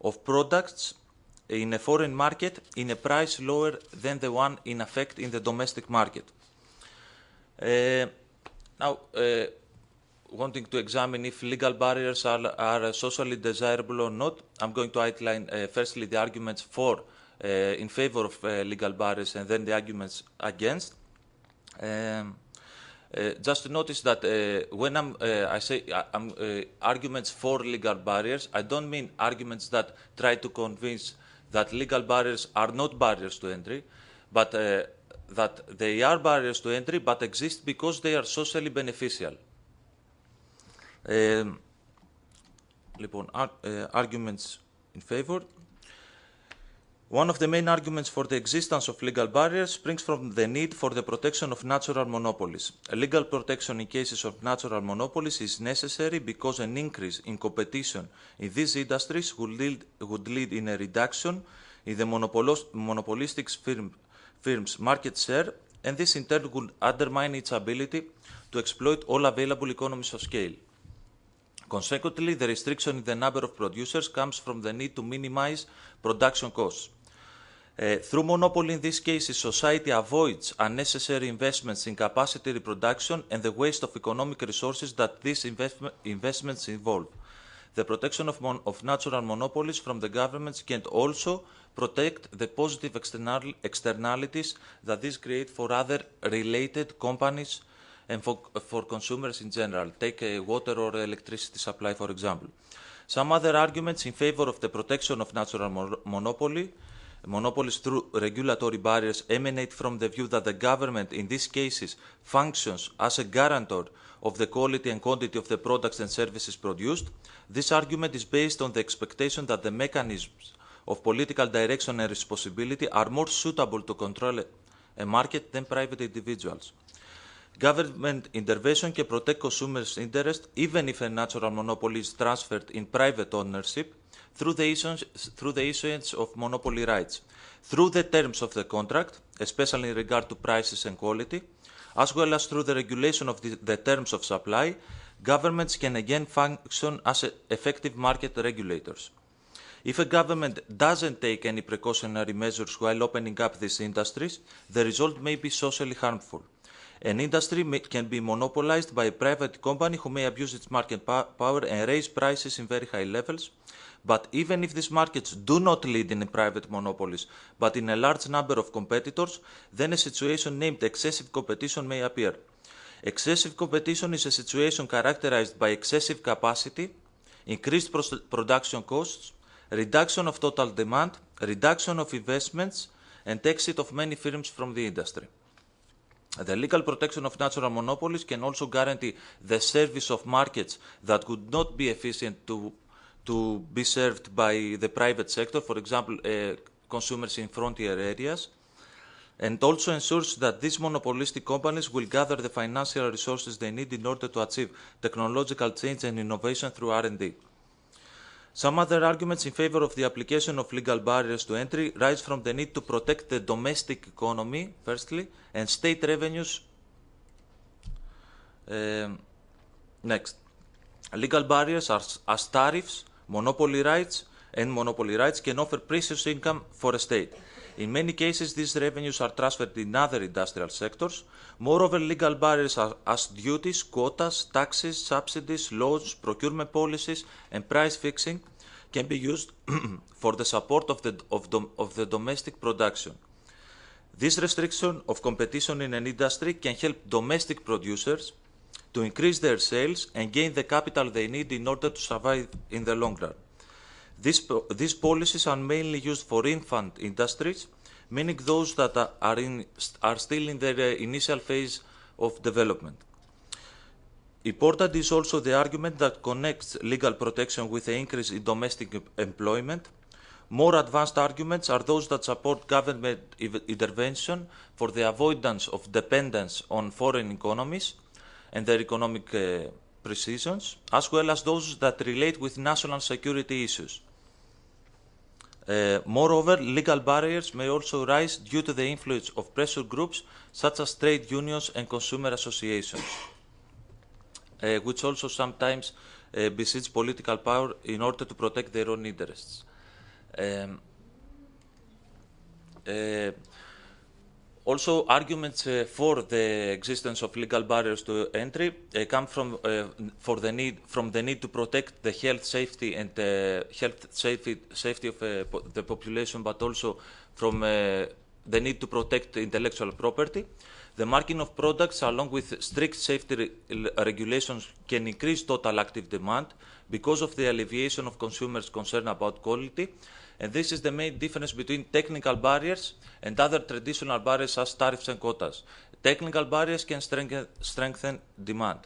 of products in a foreign market in a price lower than the one in effect in the domestic market. Now, wanting to examine if legal barriers are socially desirable or not, I'm going to outline firstly the arguments for in favor of legal barriers and then the arguments against. Just to notice that when I say arguments for legal barriers, I don't mean arguments that try to convince that legal barriers are not barriers to entry, but that they are barriers to entry but exist because they are socially beneficial. Arguments in favor. One of the main arguments for the existence of legal barriers springs from the need for the protection of natural monopolies. A legal protection in cases of natural monopolies is necessary because an increase in competition in these industries would lead in a reduction in the monopolistic firm's market share, and this in turn would undermine its ability to exploit all available economies of scale. Consequently, the restriction in the number of producers comes from the need to minimize production costs. Through monopoly in these cases, society avoids unnecessary investments in capacity reproduction and the waste of economic resources that these investments involve. The protection of natural monopolies from the governments can also protect the positive externalities that these create for other related companies and for consumers in general. Take water or electricity supply, for example. Some other arguments in favor of the protection of natural monopolies through regulatory barriers emanate from the view that the government in these cases functions as a guarantor of the quality and quantity of the products and services produced. This argument is based on the expectation that the mechanisms of political direction and responsibility are more suitable to control a market than private individuals. Government intervention can protect consumers' interests even if a natural monopoly is transferred in private ownership through the issuance of monopoly rights. Through the terms of the contract, especially in regard to prices and quality, as well as through the regulation of the terms of supply, governments can again function as effective market regulators. If a government doesn't take any precautionary measures while opening up these industries, the result may be socially harmful. An industry can be monopolized by a private company who may abuse its market power and raise prices in very high levels. But even if these markets do not lead in private monopolies, but in a large number of competitors, then a situation named excessive competition may appear. Excessive competition is a situation characterized by excessive capacity, increased production costs, reduction of total demand, reduction of investments, and exit of many firms from the industry. The legal protection of natural monopolies can also guarantee the service of markets that would not be efficient to be served by the private sector, for example, consumers in frontier areas, and also ensures that these monopolistic companies will gather the financial resources they need in order to achieve technological change and innovation through R&D. Some other arguments in favor of the application of legal barriers to entry rise from the need to protect the domestic economy, firstly, and state revenues. Next. Legal barriers as tariffs, monopoly rights, and monopoly rights can offer precious income for a state. In many cases, these revenues are transferred in other industrial sectors. Moreover, legal barriers as duties, quotas, taxes, subsidies, laws, procurement policies, and price fixing can be used for the support of the domestic production. This restriction of competition in an industry can help domestic producers to increase their sales and gain the capital they need in order to survive in the long run. These policies are mainly used for infant industries, meaning those that are still in their initial phase of development. Important is also the argument that connects legal protection with the increase in domestic employment. More advanced arguments are those that support government intervention for the avoidance of dependence on foreign economies and their economic precisions, as well as those that relate with national security issues. Moreover, legal barriers may also rise due to the influence of pressure groups such as trade unions and consumer associations, which also sometimes besiege political power in order to protect their own interests. Also, arguments for the existence of legal barriers to entry come from the need to protect the health, safety, and safety of the population, but also from the need to protect intellectual property. The marking of products, along with strict safety regulations, can increase total active demand because of the alleviation of consumers' concern about quality. And this is the main difference between technical barriers and other traditional barriers as tariffs and quotas. Technical barriers can strengthen demand.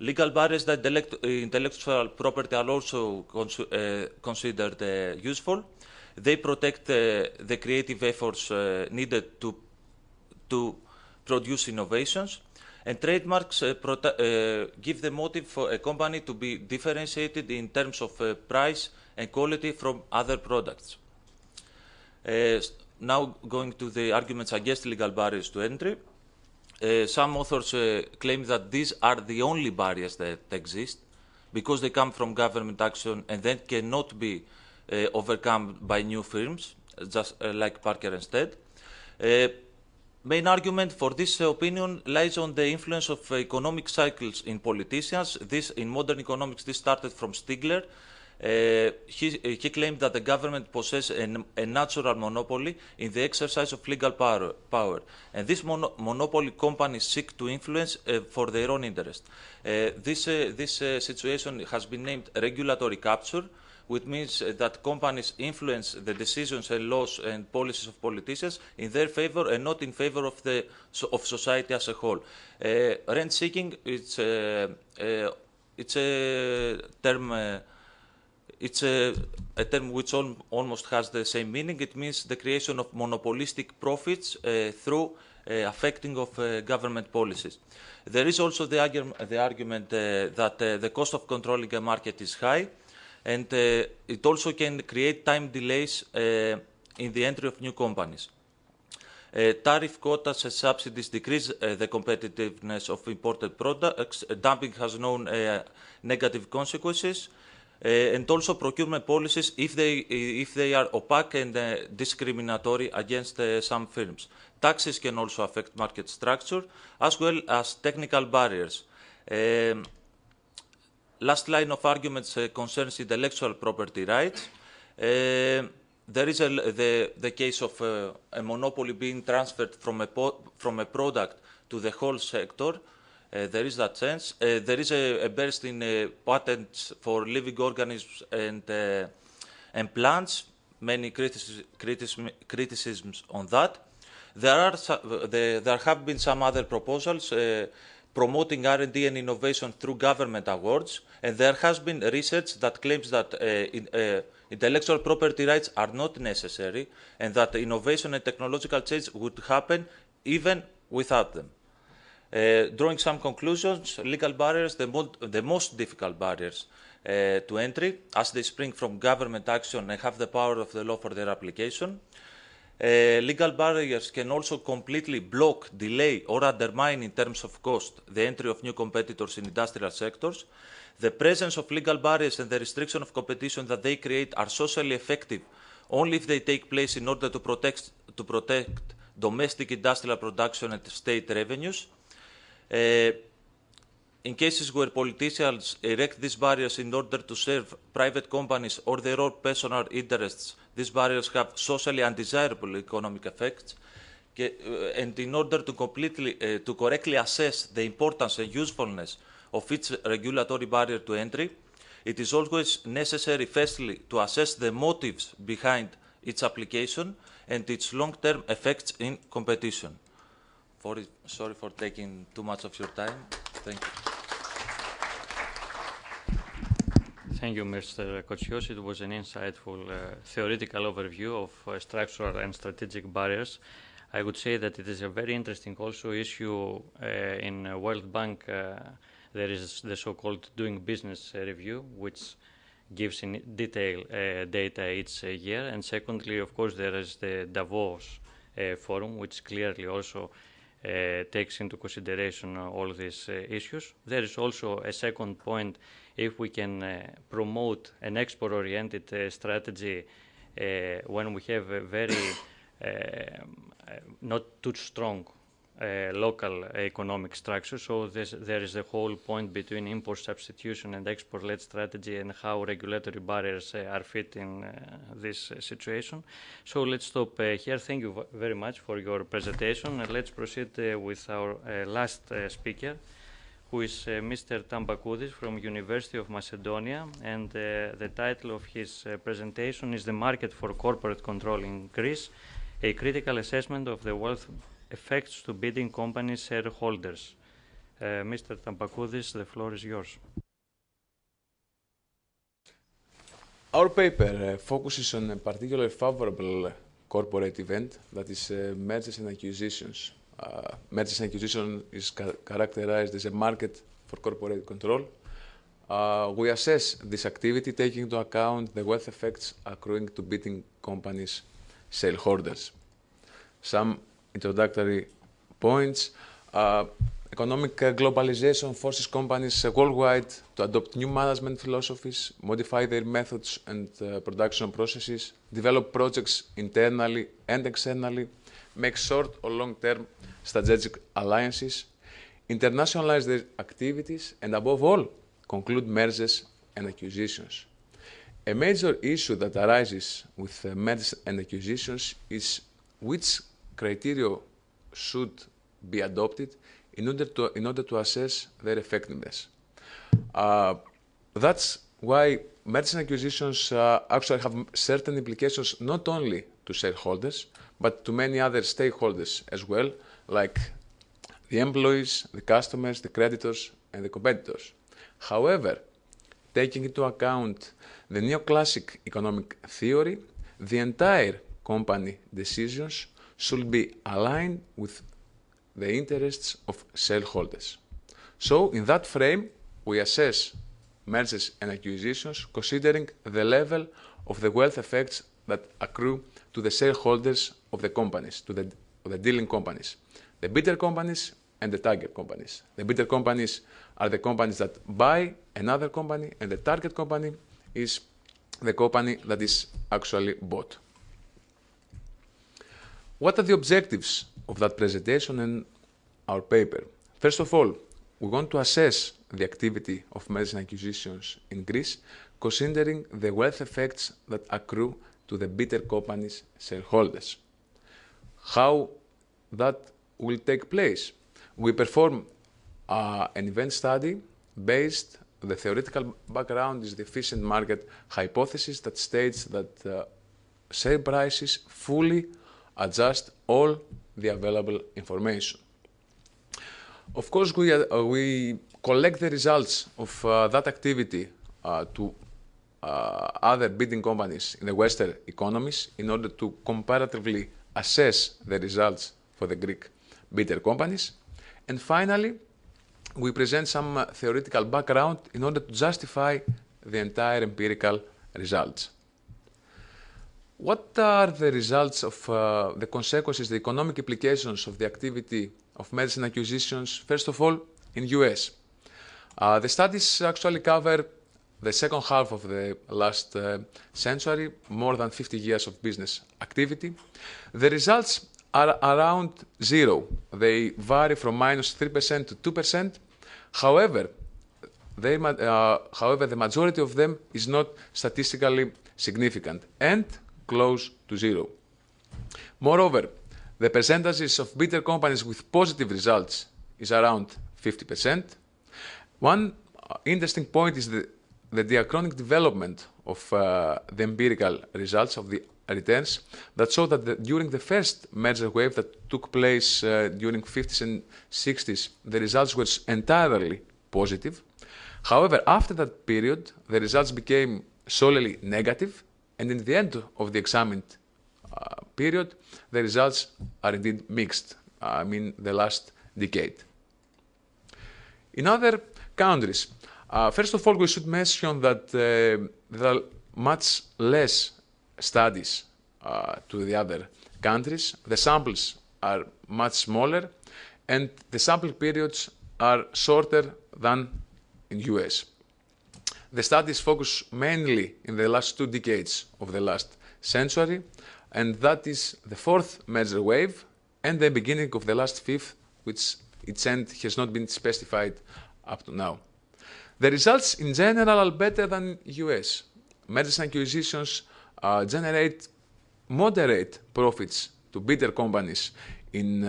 Legal barriers that intellectual property are also considered useful. They protect the creative efforts needed to produce innovations. And trademarks give the motive for a company to be differentiated in terms of price and quality from other products. Now going to the arguments against legal barriers to entry. Some authors claim that these are the only barriers that exist because they come from government action and then cannot be overcome by new firms, just like Parker and Stead. Main argument for this opinion lies on the influence of economic cycles in politicians. In modern economics, this started from Stigler. He claimed that the government possesses a natural monopoly in the exercise of legal power. And this monopoly companies seek to influence for their own interest. This situation has been named regulatory capture, which means that companies influence the decisions and laws and policies of politicians in their favor and not in favor of society as a whole. Rent seeking, it's a term. It's a term which almost has the same meaning. It means the creation of monopolistic profits through affecting of government policies. There is also the argument that the cost of controlling a market is high, and it also can create time delays in the entry of new companies. Tariff quotas and subsidies decrease the competitiveness of imported products. Dumping has known negative consequences. And also procurement policies if they are opaque and discriminatory against some firms. Taxes can also affect market structure, as well as technical barriers. Last line of arguments concerns intellectual property rights. There is the case of a monopoly being transferred from a product to the whole sector. There is that sense. There is a burst in patents for living organisms and plants. Many criticisms on that. There have been some other proposals promoting R&D and innovation through government awards, and there has been research that claims that intellectual property rights are not necessary, and that innovation and technological change would happen even without them. Drawing some conclusions, legal barriers, the most difficult barriers to entry, as they spring from government action and have the power of the law for their application. Legal barriers can also completely block, delay, or undermine in terms of cost the entry of new competitors in industrial sectors. The presence of legal barriers and the restriction of competition that they create are socially effective only if they take place in order to protect domestic industrial production and state revenues. In cases where politicians erect these barriers in order to serve private companies or their own personal interests, these barriers have socially undesirable economic effects. And in order to correctly assess the importance and usefulness of each regulatory barrier to entry, it is always necessary, firstly, to assess the motives behind its application and its long-term effects in competition. Sorry for taking too much of your time. Thank you. Thank you, Mr. Kotsios. It was an insightful theoretical overview of structural and strategic barriers. I would say that it is a very interesting also issue in World Bank. There is the so-called Doing Business review, which gives in detail data each year. And secondly, of course, there is the Davos forum, which clearly also takes into consideration all these issues. There is also a second point: if we can promote an export-oriented strategy when we have a very not too strong local economic structure. So there is a whole point between import substitution and export-led strategy and how regulatory barriers are fit in this situation. So let's stop here. Thank you very much for your presentation. And let's proceed with our last speaker, who is Mr. Tambakoudis from University of Macedonia. And the title of his presentation is The Market for Corporate Control in Greece, a critical assessment of the wealth effects to bidding companies' shareholders. Mr. Tambakoudis, the floor is yours. Our paper focuses on a particularly favorable corporate event, that is mergers and acquisitions. Mergers and acquisition is characterized as a market for corporate control. We assess this activity taking into account the wealth effects accruing to bidding companies' shareholders. Some introductory points. Economic globalization forces companies worldwide to adopt new management philosophies, modify their methods and production processes, develop projects internally and externally, make short or long-term strategic alliances, internationalize their activities, and above all, conclude mergers and acquisitions. A major issue that arises with mergers and acquisitions is which criteria should be adopted in order to assess their effectiveness. That's why mergers and acquisitions actually have certain implications not only to shareholders, but to many other stakeholders as well, like the employees, the customers, the creditors, and the competitors. However, taking into account the neoclassic economic theory, the entire company decisions should be aligned with the interests of shareholders. So, in that frame, we assess mergers and acquisitions considering the level of the wealth effects that accrue to the shareholders of the companies, to the dealing companies, the bidder companies and the target companies. The bidder companies are the companies that buy another company, and the target company is the company that is actually bought. What are the objectives of that presentation and our paper? First of all, we want to assess the activity of mergers and acquisitions in Greece, considering the wealth effects that accrue to the bidder companies' shareholders. How that will take place? We perform an event study based on the theoretical background is the efficient market hypothesis that states that share prices fully adjust all the available information. Of course, we collect the results of that activity to other bidding companies in the Western economies in order to comparatively assess the results for the Greek bidder companies. And finally, we present some theoretical background in order to justify the entire empirical results. What are the results of the consequences, the economic implications of the activity of mergers and acquisitions, first of all, in US? The studies actually cover the second half of the last century, more than 50 years of business activity. The results are around zero. They vary from -3% to 2%. However, the majority of them is not statistically significant and close to zero. Moreover, the percentages of bidder companies with positive results is around 50%. One interesting point is the diachronic development of the empirical results of the returns that show that during the first merger wave that took place during 50s and 60s, the results were entirely positive. However, after that period, the results became solely negative, and in the end of the examined period, the results are indeed mixed, I mean the last decade. In other countries, first of all, we should mention that there are much less studies to the other countries. The samples are much smaller, and the sample periods are shorter than in US. The studies focus mainly in the last 2 decades of the last century, and that is the 4th merger wave and the beginning of the last 5th, which its end has not been specified up to now. The results in general are better than US. Mergers and acquisitions generate moderate profits to bidder companies in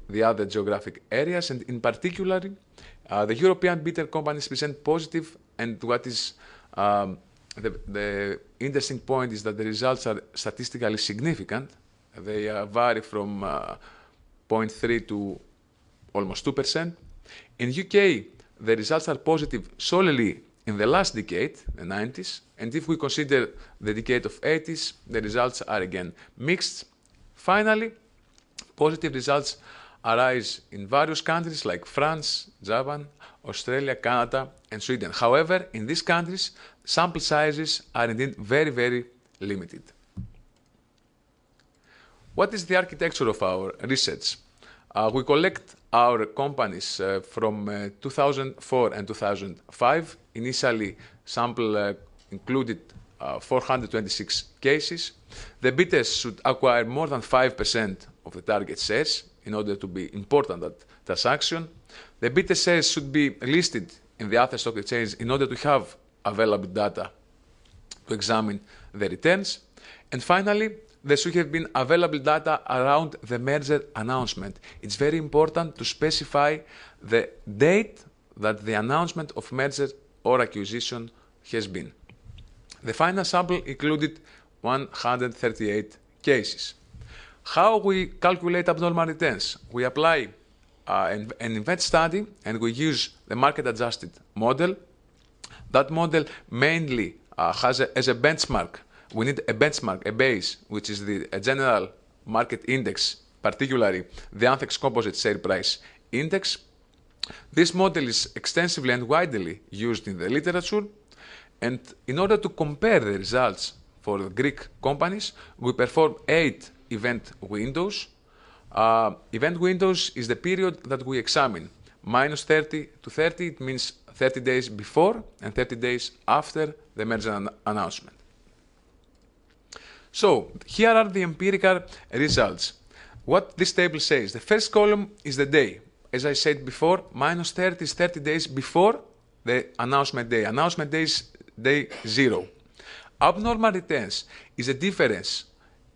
the other geographic areas, and in particular, the European bidder companies present positive, and what is the interesting point is that the results are statistically significant. They vary from 0.3 to almost 2%. In UK, the results are positive solely in the last decade, the 90s, and if we consider the decade of 80s, the results are again mixed. Finally, positive results arise in various countries like France, Japan, Australia, Canada, and Sweden. However, in these countries, sample sizes are indeed very, very limited. What is the architecture of our research? We collect our companies from 2004 and 2005. Initially, sample included 426 cases. The bidders should acquire more than 5% of the target shares in order to be important at transaction. The bidder shares should be listed in the Athens Stock Exchange in order to have available data to examine the returns. And finally, there should have been available data around the merger announcement. It's very important to specify the date that the announcement of merger or acquisition has been. The final sample included 138 cases. How we calculate abnormal returns? We apply an event study, and we use the market-adjusted model. That model mainly has as a benchmark. We need a benchmark, a base, which is the general market index, particularly the Athens Composite Share Price Index. This model is extensively and widely used in the literature, and in order to compare the results for the Greek companies, we perform 8 event windows. Event windows is the period that we examine. Minus 30 to 30, it means 30 days before and 30 days after the merger announcement. So, here are the empirical results. What this table says, the first column is the day. As I said before, minus 30 is 30 days before the announcement day. Announcement day is day 0. Abnormal returns is a difference.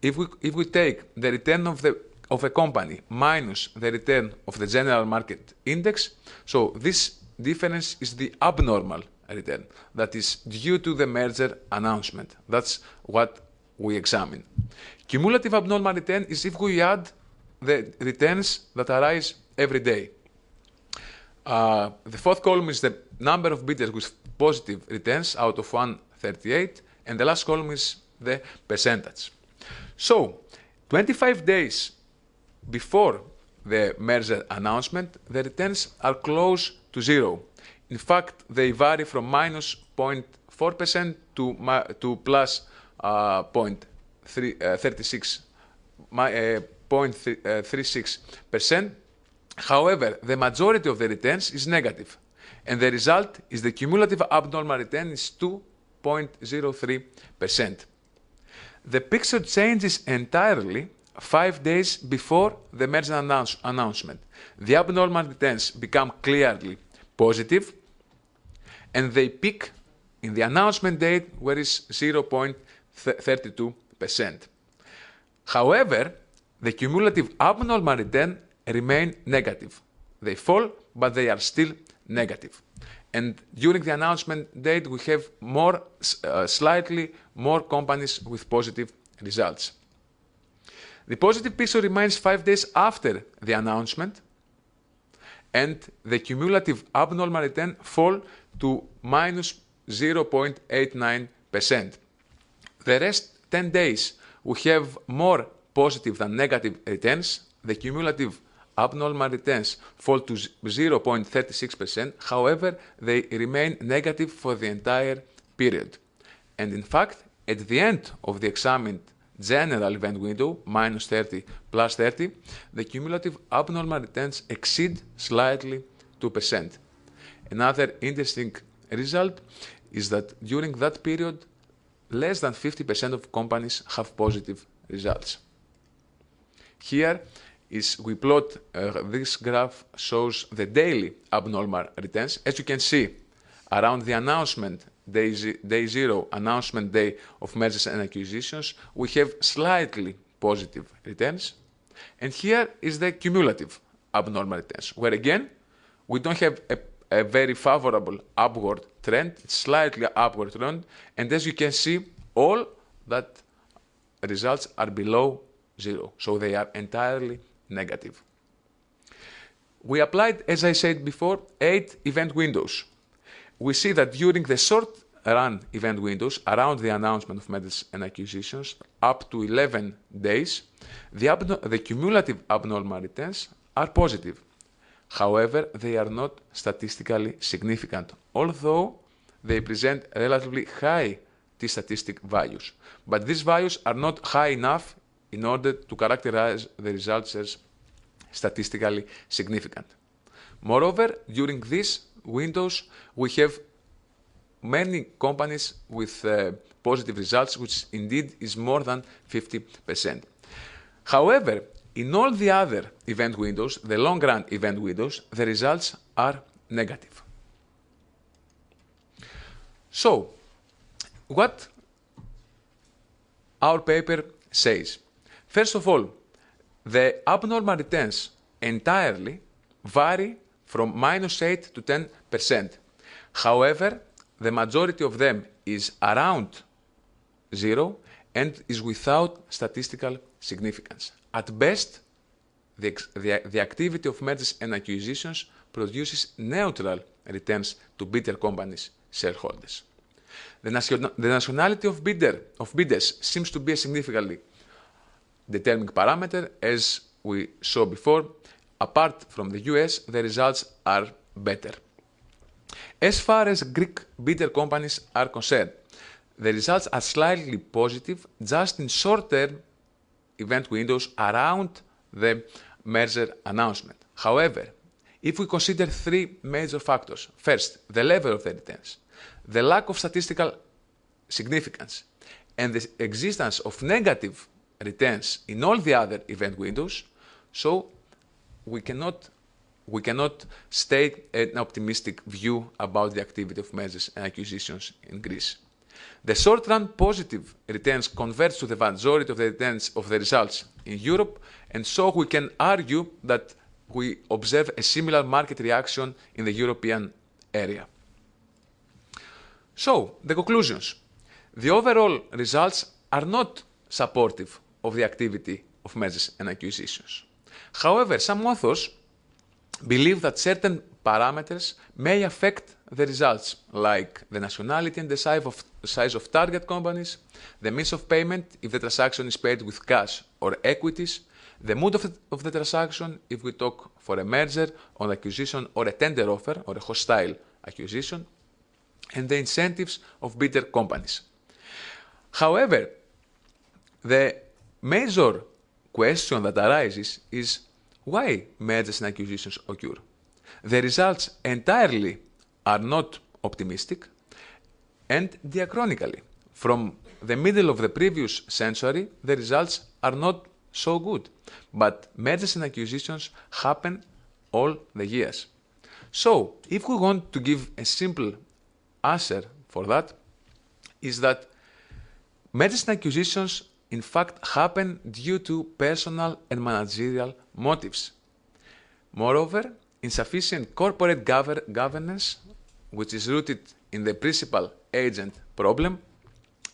If we take the return of a company minus the return of the general market index, so this difference is the abnormal return that is due to the merger announcement. That's what we examine. Cumulative abnormal return is if we add the returns that arise every day. The fourth column is the number of bidders with positive returns out of 138, and the last column is the percentage. So, 25 days before the merger announcement, the returns are close to 0. In fact, they vary from minus 0.4% to plus 0.36%. However, the majority of the returns is negative, and the result is the cumulative abnormal return is 2.03%. The picture changes entirely 5 days before the merger announcement. The abnormal returns become clearly positive, and they peak in the announcement date, where is 0.32%. However, the cumulative abnormal return remain negative. They fall, but they are still negative. And during the announcement date, we have slightly more companies with positive results. The positive picture remains 5 days after the announcement, and the cumulative abnormal return fall to minus 0.89%. The rest 10 days we have more positive than negative returns. The cumulative abnormal returns fall to 0.36%. However, they remain negative for the entire period. And in fact, at the end of the examined general event window, minus 30 plus 30, the cumulative abnormal returns exceed slightly 2%. Another interesting result is that during that period, less than 50% of companies have positive results. Here we plot, this graph shows the daily abnormal returns. As you can see, around the announcement, day zero, announcement day of mergers and acquisitions, we have slightly positive returns. And here is the cumulative abnormal returns, where again, we don't have a very favorable upward trend, it's slightly upward trend, and as you can see, all that results are below zero, so they are entirely negative. We applied, as I said before, 8 event windows. We see that during the short-run event windows, around the announcement of mergers and acquisitions, up to 11 days, the cumulative abnormal returns are positive. However, they are not statistically significant, although they present relatively high t-statistic values. But these values are not high enough in order to characterize the results as statistically significant. Moreover, during these windows, we have many companies with positive results, which indeed is more than 50%. However, in all the other event windows, the long-run event windows, the results are negative. So, what our paper says? First of all, the abnormal returns entirely vary from minus 8 to 10%. However, the majority of them is around zero and is without statistical significance. At best, the activity of mergers and acquisitions produces neutral returns to bidder companies' shareholders. The nationality of bidders seems to be a significantly determining parameter. As we saw before, apart from the US, the results are better. As far as Greek bidder companies are concerned, the results are slightly positive just in short-term event windows around the merger announcement. However, if we consider 3 major factors, first, the level of the returns, the lack of statistical significance, and the existence of negative returns in all the other event windows, so we cannot state an optimistic view about the activity of mergers and acquisitions in Greece. The short-run positive returns converge to the majority of the returns of the results in Europe, and so we can argue that we observe a similar market reaction in the European area. So, the conclusions. The overall results are not supportive of the activity of mergers and acquisitions. However, some authors believe that certain parameters may affect the results, like the nationality and the size of target companies, the means of payment if the transaction is paid with cash or equities, the mood of the transaction if we talk for a merger or acquisition or a tender offer or a hostile acquisition, and the incentives of bidder companies. However, the major question that arises is why mergers and acquisitions occur. The results entirely are not optimistic, and diachronically, from the middle of the previous century, the results are not so good. But mergers and acquisitions happen all the years. So, if we want to give a simple answer for that, is that mergers and acquisitions in fact happen due to personal and managerial motives. Moreover, insufficient corporate governance, which is rooted in the principal agent problem,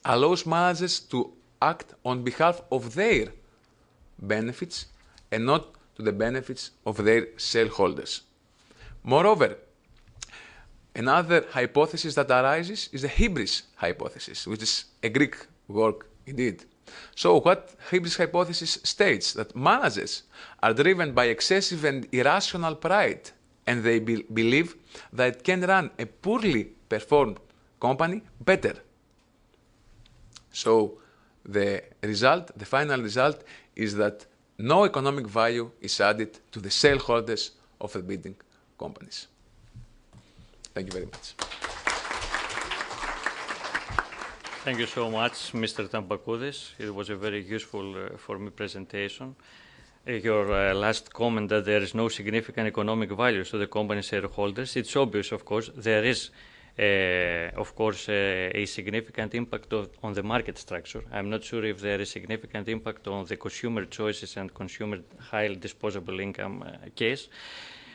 allows managers to act on behalf of their benefits and not to the benefits of their shareholders. Moreover, another hypothesis that arises is the hybris hypothesis, which is a Greek word indeed. So what hybris hypothesis states that managers are driven by excessive and irrational pride, and they believe that it can run a poorly performed company better. So the final result is that no economic value is added to the shareholders of the bidding companies. Thank you very much. Thank you so much, Mr. Tambakoudis. It was a very useful for me presentation. Your last comment that there is no significant economic value to the company shareholders, it's obvious, of course. There is, a significant impact on the market structure. I'm not sure if there is significant impact on the consumer choices and consumer high disposable income case.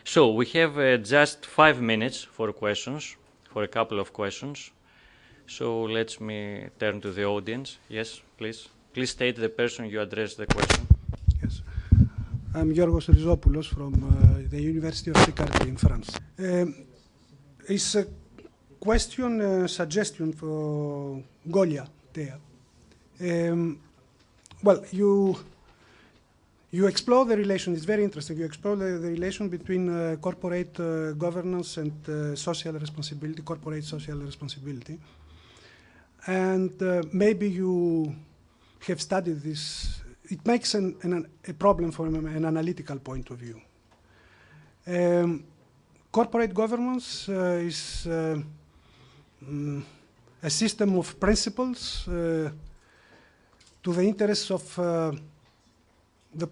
So we have just 5 minutes for questions, for a couple of questions. So let me turn to the audience. Yes, please. Please state the person you address the question. Yes. I'm Giorgos Rizopoulos from the University of Picardie in France. It's a question, suggestion for Golia there. Well, you explore the relation, it's very interesting, you explore the relation between corporate governance and social responsibility, corporate social responsibility. And maybe you have studied this. It makes a problem from an analytical point of view. Corporate governance is a system of principles to the interests of the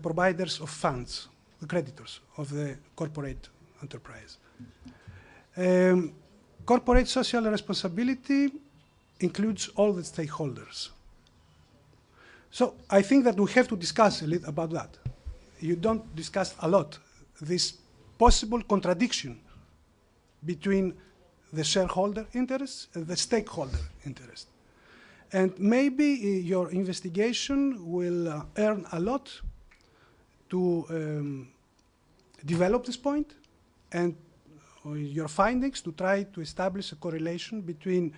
providers of funds, the creditors of the corporate enterprise. Corporate social responsibility includes all the stakeholders. So I think that we have to discuss a little about that. You don't discuss a lot this possible contradiction between the shareholder interest and the stakeholder interest. And maybe your investigation will earn a lot to develop this point, and your findings to try to establish a correlation between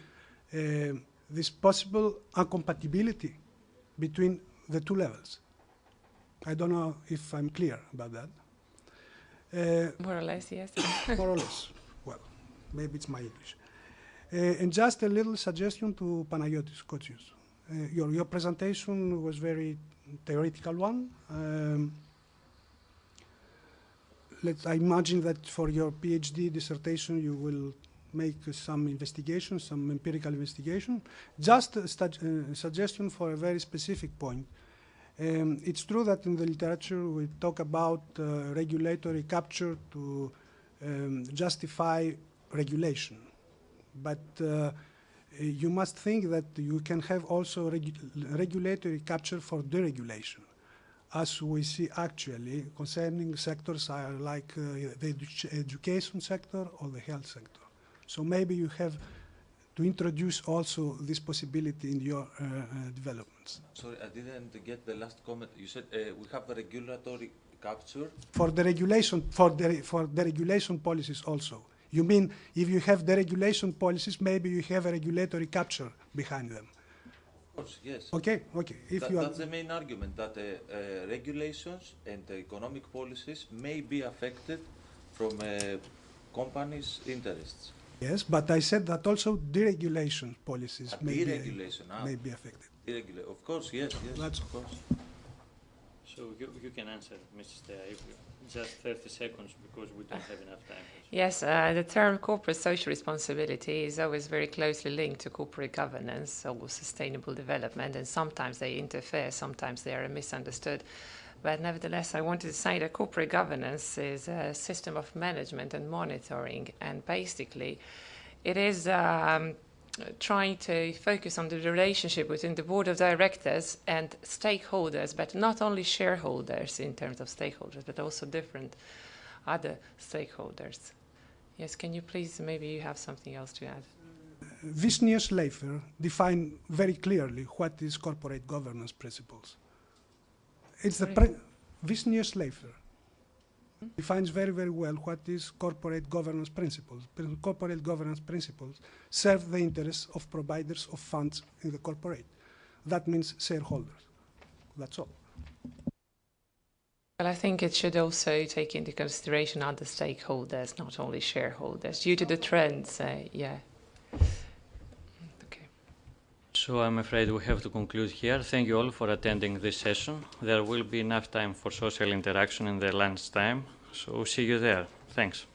this possible incompatibility between the two levels. I don't know if I'm clear about that. More or less, yes. More or less. Well, maybe it's my English. And just a little suggestion to Panagiotis Kotsios. Your presentation was very theoretical one. I imagine that for your PhD dissertation you will make some investigation, some empirical investigation. Just a suggestion for a very specific point. It's true that in the literature we talk about regulatory capture to justify regulation. But you must think that you can have also regulatory capture for deregulation, as we see actually concerning sectors like the education sector or the health sector. So maybe you have to introduce also this possibility in your developments. Sorry, I didn't get the last comment. You said we have a regulatory capture? For the regulation, for the regulation policies also. You mean if you have the regulation policies, maybe you have a regulatory capture behind them? Of course, yes. Okay, okay. That's the main argument, that regulations and economic policies may be affected from companies' interests. Yes, but I said that also deregulation policies may be affected. Of course, yes, yes. That's of course. So you can answer, Mrs. Tea, just 30 seconds because we don't have enough time. Yes, the term corporate social responsibility is always very closely linked to corporate governance or sustainable development, and sometimes they interfere, sometimes they are misunderstood. But nevertheless, I wanted to say that corporate governance is a system of management and monitoring, and basically it is trying to focus on the relationship between the board of directors and stakeholders, but not only shareholders in terms of stakeholders, but also different other stakeholders. Yes, can you please, maybe you have something else to add? Wisniewski-Leifer define very clearly what is corporate governance principles. It's the Wisniewski-Leifer. defines very, very well what is corporate governance principles. Corporate governance principles serve the interests of providers of funds in the corporate. That means shareholders. That's all. Well, I think it should also take into consideration other stakeholders, not only shareholders, due to the trends, yeah. Okay. So I'm afraid we have to conclude here. Thank you all for attending this session. There will be enough time for social interaction in the lunch time, so see you there. Thanks.